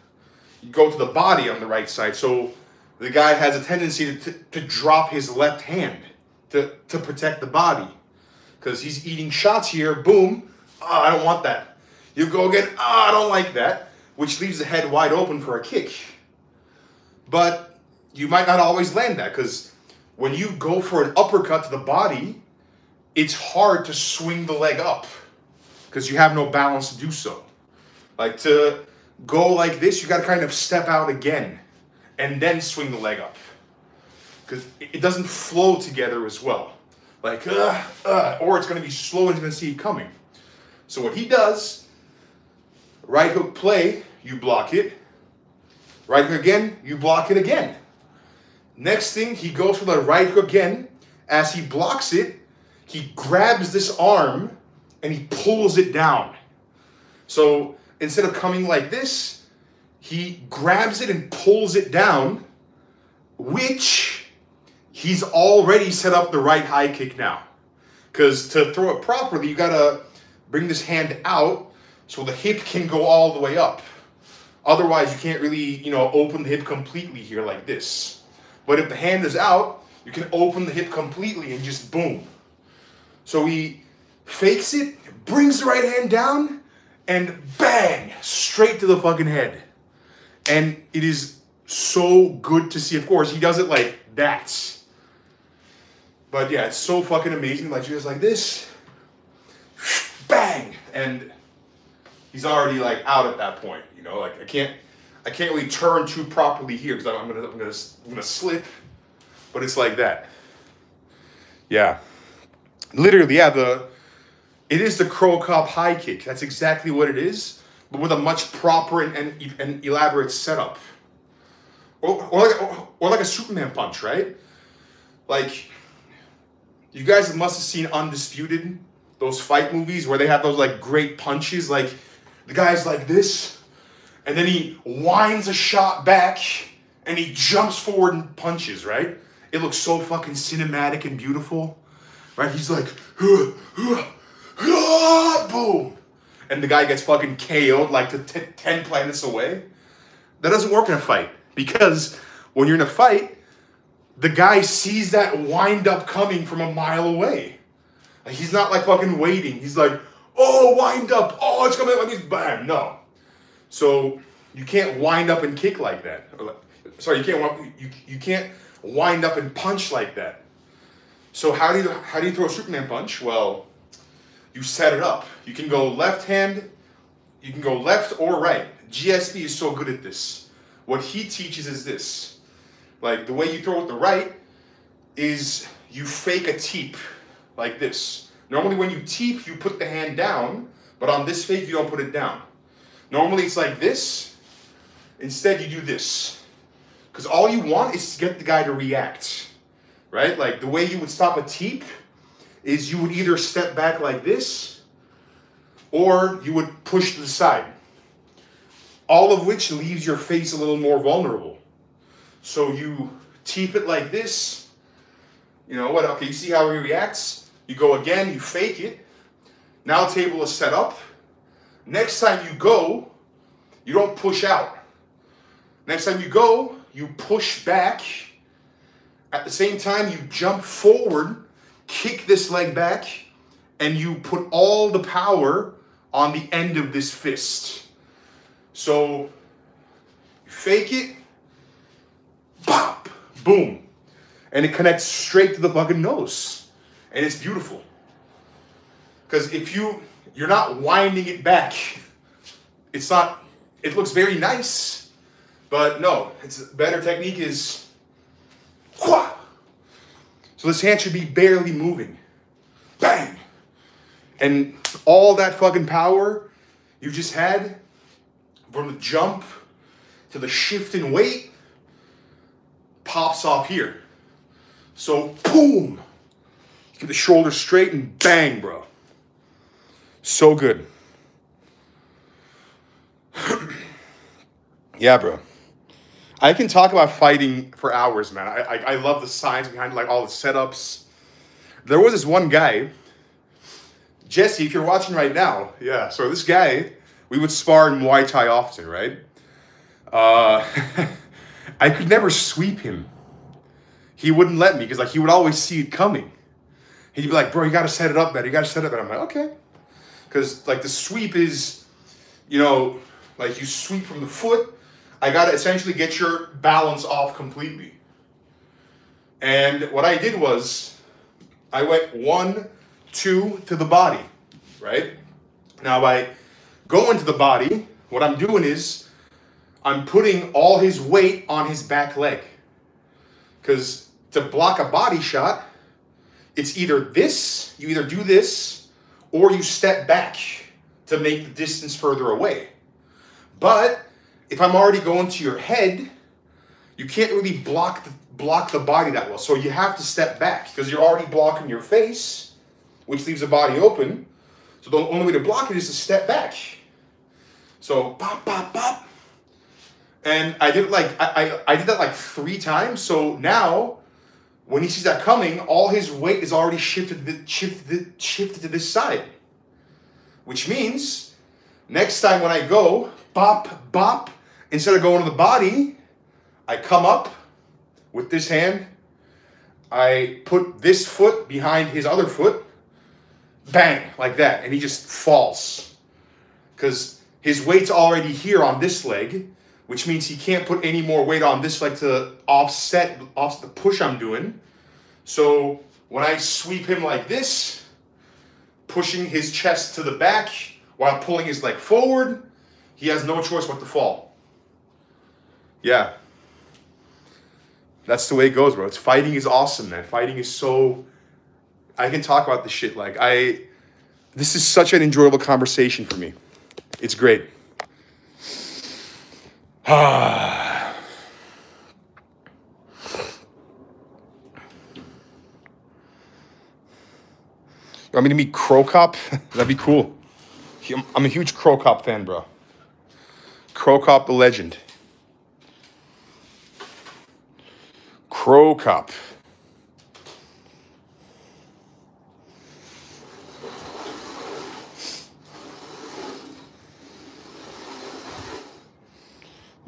S1: You'd go to the body on the right side. So the guy has a tendency to drop his left hand to protect the body. Because he's eating shots here, boom, I don't want that. You go again, I don't like that, which leaves the head wide open for a kick. But you might not always land that, because when you go for an uppercut to the body, it's hard to swing the leg up, because you have no balance to do so. Like to go like this, you got to kind of step out again, and then swing the leg up. Because it doesn't flow together as well. like, or it's going to be slow and he's going to see it coming. So what he does, right hook play, you block it. Right hook again, you block it again. Next thing, he goes for the right hook again. As he blocks it, he grabs this arm and he pulls it down. So instead of coming like this, he grabs it and pulls it down, which he's already set up the right high kick now. Because to throw it properly, you gotta bring this hand out so the hip can go all the way up. Otherwise, you can't really, you know, open the hip completely here like this. But if the hand is out, you can open the hip completely and just boom. So he fakes it, brings the right hand down, and bang, straight to the fucking head. And it is so good to see. Of course, he does it like that. But yeah, it's so fucking amazing. Like, just like this, bang, and he's already like out at that point. You know, like I can't really turn too properly here because I'm gonna slip. But it's like that. Yeah, literally, yeah. It is the Cro Cop high kick. That's exactly what it is, but with a much proper and elaborate setup. Or like a Superman punch, right? Like, you guys must have seen Undisputed, those fight movies where they have those like great punches. Like the guy's like this, and then he winds a shot back, and he jumps forward and punches, right? It looks so fucking cinematic and beautiful, right? He's like, boom. And the guy gets fucking KO'd like to 10 planets away. That doesn't work in a fight. Because when you're in a fight, the guy sees that wind up coming from a mile away. Like, he's not like fucking waiting. He's like, oh, wind up. Oh, it's coming. Let me bam. No. So you can't wind up and kick like that. Sorry, you can't wind up and punch like that. So how do you throw a Superman punch? Well, you set it up. You can go left hand, you can go left or right. GSP is so good at this. What he teaches is this. Like, the way you throw it the right is you fake a teep like this. Normally when you teep, you put the hand down, but on this fake, you don't put it down. Normally it's like this. Instead, you do this. Because all you want is to get the guy to react, right? Like, the way you would stop a teep is you would either step back like this, or you would push to the side. All of which leaves your face a little more vulnerable. So you teep it like this. You know what? Okay, you see how he reacts? You go again, you fake it. Now table is set up. Next time you go, you don't push out. Next time you go, you push back. At the same time, you jump forward, kick this leg back, and you put all the power on the end of this fist. So, you fake it, pop, boom. And it connects straight to the fucking nose. And it's beautiful. Because if you're not winding it back, it looks very nice. But no, it's a better technique is, wha! So this hand should be barely moving. Bang! And all that fucking power you just had, from the jump to the shift in weight, pops off here. So, boom! Get the shoulders straight and bang, bro. So good. Yeah, bro. I can talk about fighting for hours, man. I love the science behind like all the setups. There was this one guy, Jesse, if you're watching right now, yeah. So this guy, we would spar in Muay Thai often, right? I could never sweep him. He wouldn't let me because like he would always see it coming. He'd be like, bro, you got to set it up better. You got to set it up better. I'm like, okay. Because like the sweep is, you know, like you sweep from the foot. I got to essentially get your balance off completely. And what I did was I went 1, 2 to the body, right? Now by going to the body, what I'm doing is I'm putting all his weight on his back leg. Because to block a body shot, it's either this, you either do this, or you step back to make the distance further away. But if I'm already going to your head, you can't really block the body that well. So you have to step back because you're already blocking your face, which leaves the body open. So the only way to block it is to step back. So pop, pop, pop. And I did I did that like 3 times. So now when he sees that coming, all his weight is already shifted to this side. Which means next time when I go, bop, bop, instead of going to the body, I come up with this hand. I put this foot behind his other foot. Bang, like that. And he just falls. Because his weight's already here on this leg, which means he can't put any more weight on this leg to offset the push I'm doing. So when I sweep him like this, pushing his chest to the back while pulling his leg forward, he has no choice but to fall. Yeah. That's the way it goes, bro. Fighting is awesome, man. Fighting is so... I can talk about this shit. Like, this is such an enjoyable conversation for me. It's great. You want me to meet Cro Cop? That'd be cool. I'm a huge Cro Cop fan, bro. Cro Cop the legend. Cro Cop.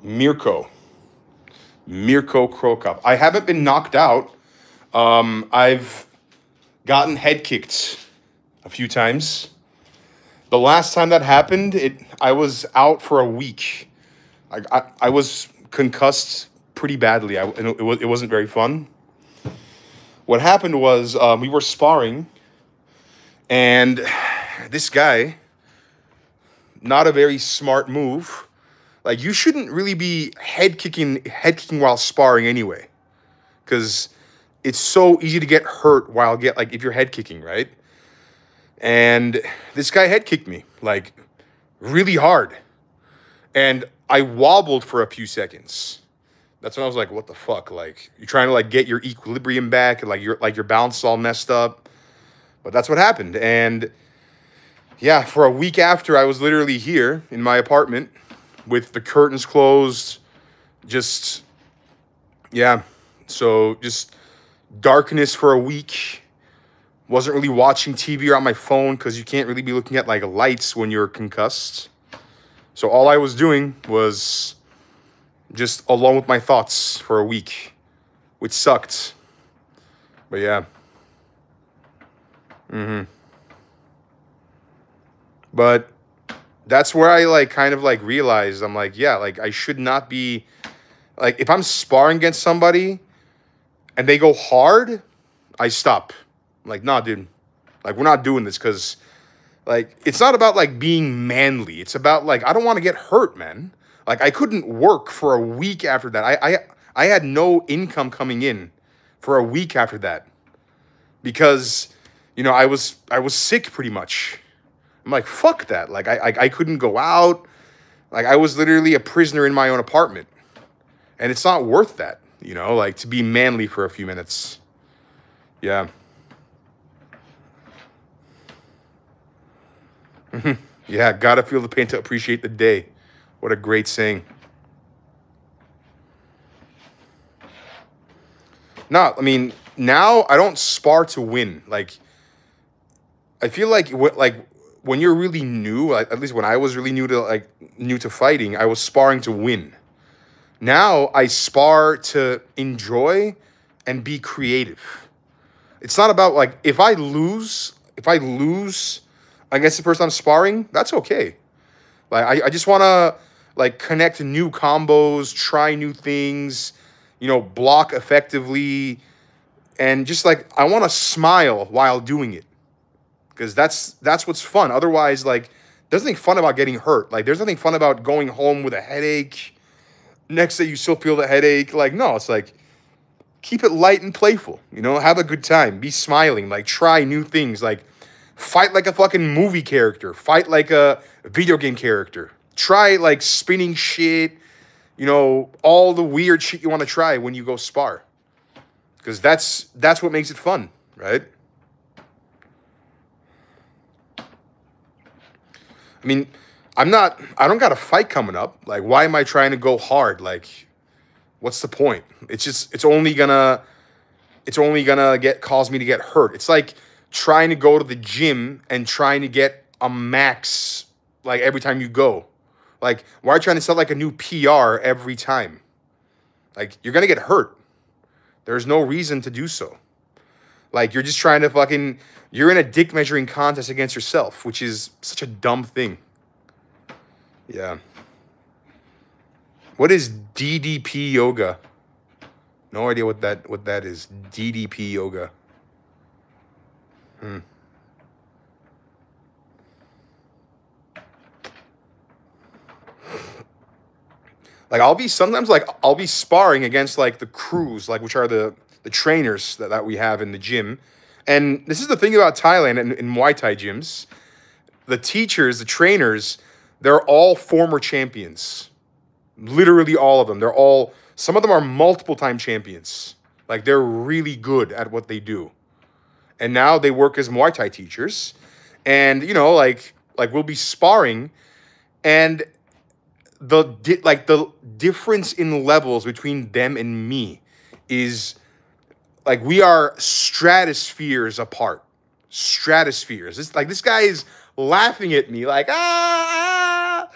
S1: Mirko Cro Cop. I haven't been knocked out. I've gotten head kicked a few times. The last time that happened, I was out for a week. I was concussed pretty badly. It wasn't very fun. What happened was we were sparring, and this guy, not a very smart move. Like, you shouldn't really be head kicking while sparring anyway, because it's so easy to get hurt if you're head kicking, right? And this guy head kicked me like really hard, and I wobbled for a few seconds. That's when I was like, "What the fuck?" Like, you're trying to like get your equilibrium back, and your balance is all messed up. But that's what happened, and yeah, for a week after, I was literally here in my apartment, with the curtains closed, just darkness for a week. Wasn't really watching TV or on my phone because you can't really be looking at like lights when you're concussed. So all I was doing was just alone with my thoughts for a week, which sucked. But yeah. But that's where I kind of realized, I'm like, yeah, I should not be, if I'm sparring against somebody and they go hard, I stop. I'm like, nah, dude, we're not doing this, because it's not about being manly. It's about I don't want to get hurt, man. I couldn't work for a week after that. I had no income coming in for a week after that, because I was sick pretty much. I'm like, fuck that. I couldn't go out. I was literally a prisoner in my own apartment. And it's not worth that, to be manly for a few minutes. Yeah. Yeah, gotta feel the pain to appreciate the day. What a great saying. No, I mean, now I don't spar to win. I feel when you're really new, at least when I was really new to fighting, I was sparring to win. Now I spar to enjoy and be creative. It's not about if I lose against the person I'm sparring, that's okay. I just want to connect new combos, try new things, block effectively, and just I want to smile while doing it. Because that's what's fun. Otherwise, there's nothing fun about getting hurt. There's nothing fun about going home with a headache. Next day, you still feel the headache. No, it's keep it light and playful. You know, have a good time. Be smiling. Like, try new things. Like, fight like a fucking movie character. Fight like a video game character. Try, like, spinning shit. You know, all the weird shit you want to try when you go spar. Because that's what makes it fun, right? I mean, I don't got a fight coming up. Like, why am I trying to go hard? Like, what's the point? It's only gonna cause me to get hurt. It's like trying to go to the gym and trying to get a max, like, every time you go. Like, why are you trying to set, like, a new PR every time? Like, you're gonna get hurt. There's no reason to do so. Like, you're just trying to you're in a dick measuring contest against yourself, which is such a dumb thing. Yeah. What is DDP yoga? No idea what that is. DDP yoga. Like, I'll be sparring against, like, the crews, like, which are the trainers that we have in the gym. And this is the thing about Thailand and in Muay Thai gyms. The teachers, the trainers, they're all former champions. Literally all of them. Some of them are multiple time champions. Like, they're really good at what they do. And now they work as Muay Thai teachers. And, you know, like we'll be sparring, and the difference in levels between them and me is, like, we are stratospheres apart. Stratospheres. This guy is laughing at me like, ah.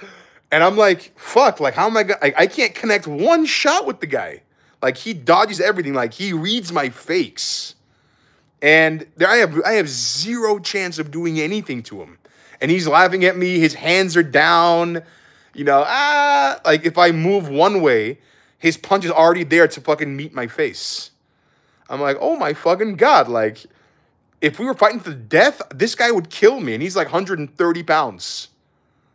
S1: And I'm like, fuck, like, how am I gonna, I can't connect one shot with the guy. Like, he dodges everything. Like, he reads my fakes. And I have zero chance of doing anything to him. And he's laughing at me. His hands are down. You know, like, if I move one way, his punch is already there to fucking meet my face. I'm like, oh my fucking God. Like, if we were fighting to the death, this guy would kill me. And he's like 130 pounds.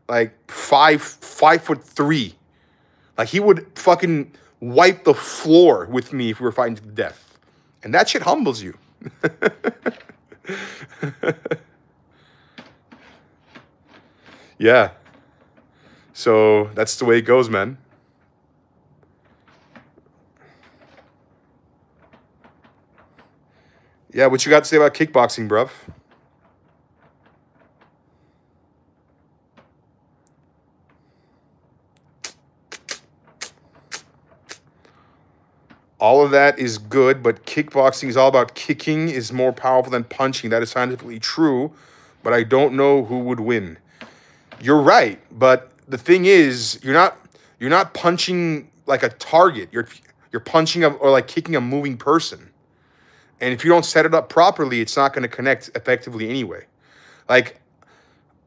S1: Like, 5'3". Like, he would fucking wipe the floor with me if we were fighting to the death. And that shit humbles you. Yeah. So that's the way it goes, man. Yeah, what you got to say about kickboxing, bruv? All of that is good, but kickboxing is all about kicking is more powerful than punching. That is scientifically true, but I don't know who would win. You're right, but the thing is, you're not punching like a target. You're punching or like kicking a moving person. And if you don't set it up properly, it's not going to connect effectively anyway. Like,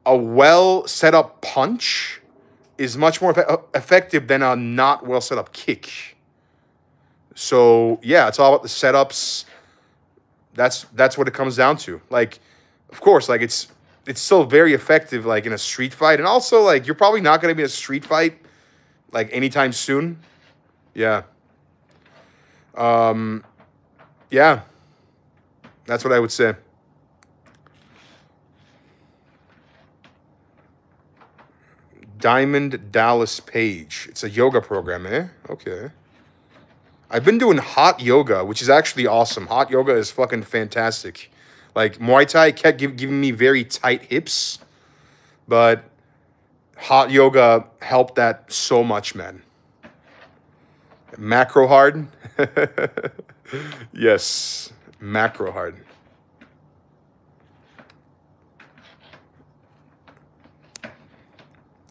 S1: a well set up punch is much more effective than a not well set up kick. So, yeah, it's all about the setups. That's what it comes down to. Like, of course, like, it's still very effective, like, in a street fight. And also, like, you're probably not going to be in a street fight, like, anytime soon. Yeah. Yeah. That's what I would say. Diamond Dallas Page. It's a yoga program, eh? Okay. I've been doing hot yoga, which is actually awesome. Hot yoga is fucking fantastic. Like, Muay Thai kept giving me very tight hips, but hot yoga helped that so much, man. Macro hard? Yes, macro hard.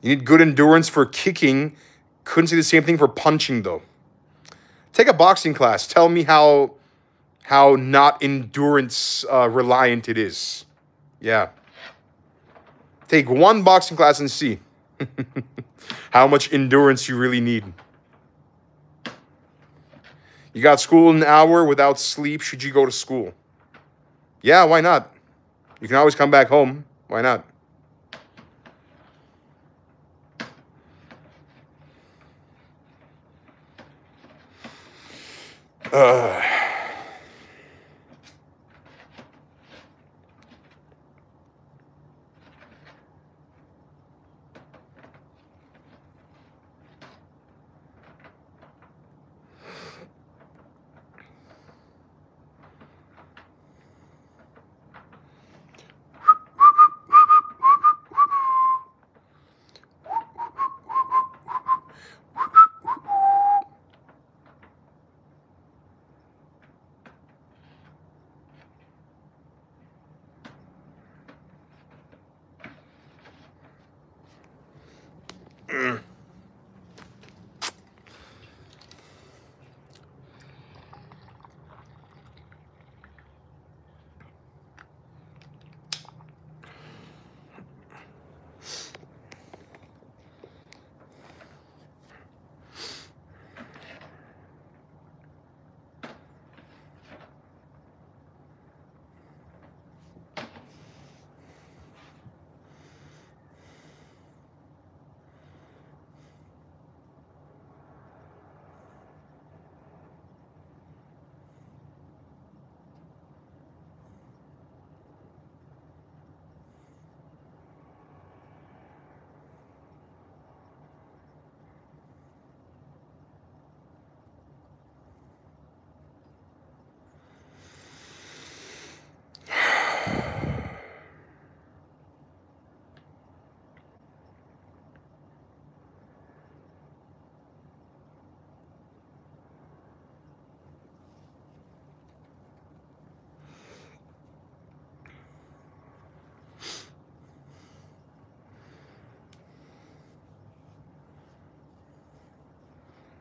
S1: You need good endurance for kicking. Couldn't say the same thing for punching, though. Take a boxing class. Tell me how not endurance reliant it is. Yeah. Take one boxing class and see how much endurance you really need. You got school in an hour without sleep. Should you go to school? Yeah, why not? You can always come back home. Why not?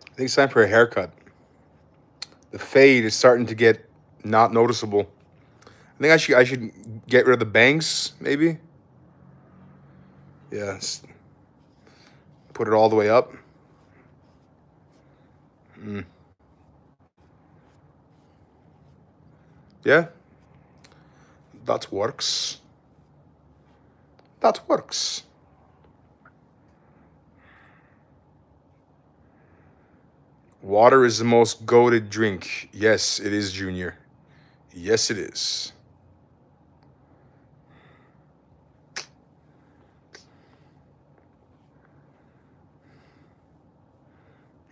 S1: I think it's time for a haircut. The fade is starting to get not noticeable. I think I should get rid of the bangs, maybe. Yeah, put it all the way up. Yeah, that works. That works. Water is the most goated drink. Yes, it is, Junior. Yes, it is.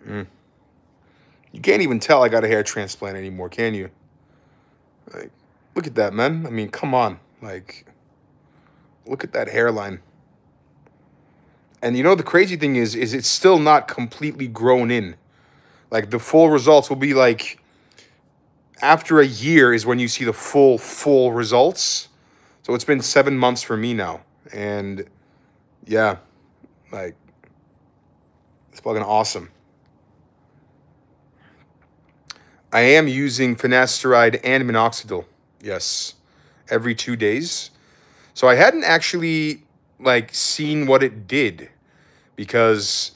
S1: You can't even tell I got a hair transplant anymore, can you? Like, look at that, man. I mean, come on. Like, look at that hairline. And you know the crazy thing is it's still not completely grown in. Like, the full results will be like after a year is when you see the full results. So it's been 7 months for me now. And yeah, like, it's fucking awesome. I am using finasteride and minoxidil. Yes, every 2 days. So I hadn't actually like seen what it did because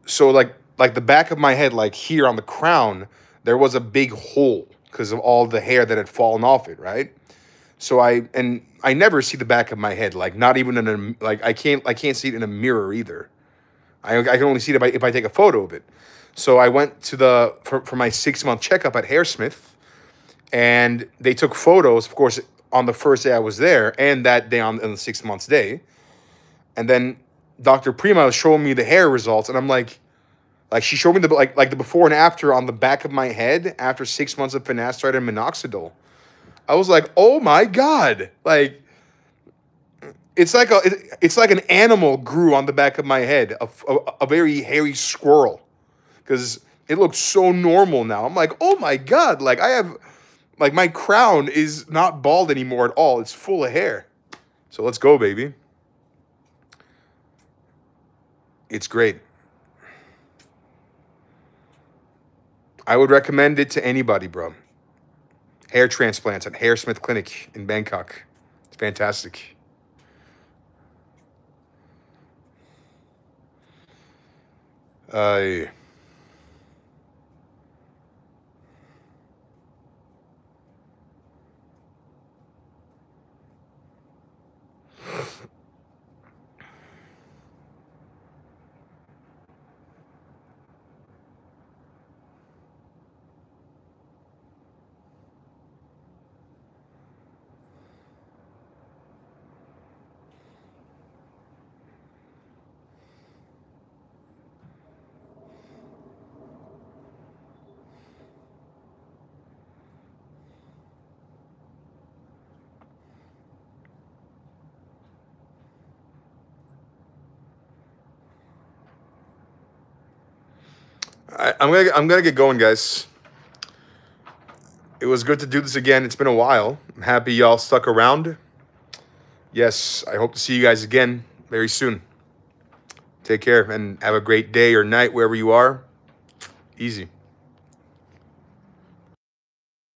S1: so like the back of my head, like here on the crown, there was a big hole because of all the hair that had fallen off it, right? So I never see the back of my head, like not even in a like I can't see it in a mirror either. I can only see it if I take a photo of it. So I went to for my 6-month checkup at Hairsmith, and they took photos, of course, on the first day I was there and that day on the 6 months day. And then Dr. Prima was showing me the hair results, and I'm like she showed me the like the before and after on the back of my head after 6 months of finasteride and minoxidil. I was like, oh my God, like it's like an animal grew on the back of my head, a very hairy squirrel. Because it looks so normal now. I'm like, oh my God, like I have, like my crown is not bald anymore at all. It's full of hair. So let's go, baby. It's great. I would recommend it to anybody, bro. Hair transplants at Hairsmith Clinic in Bangkok. It's fantastic. I'm gonna get going, guys. It was good to do this again. It's been a while. I'm happy y'all stuck around. Yes, I hope to see you guys again very soon. Take care and have a great day or night wherever you are. Easy.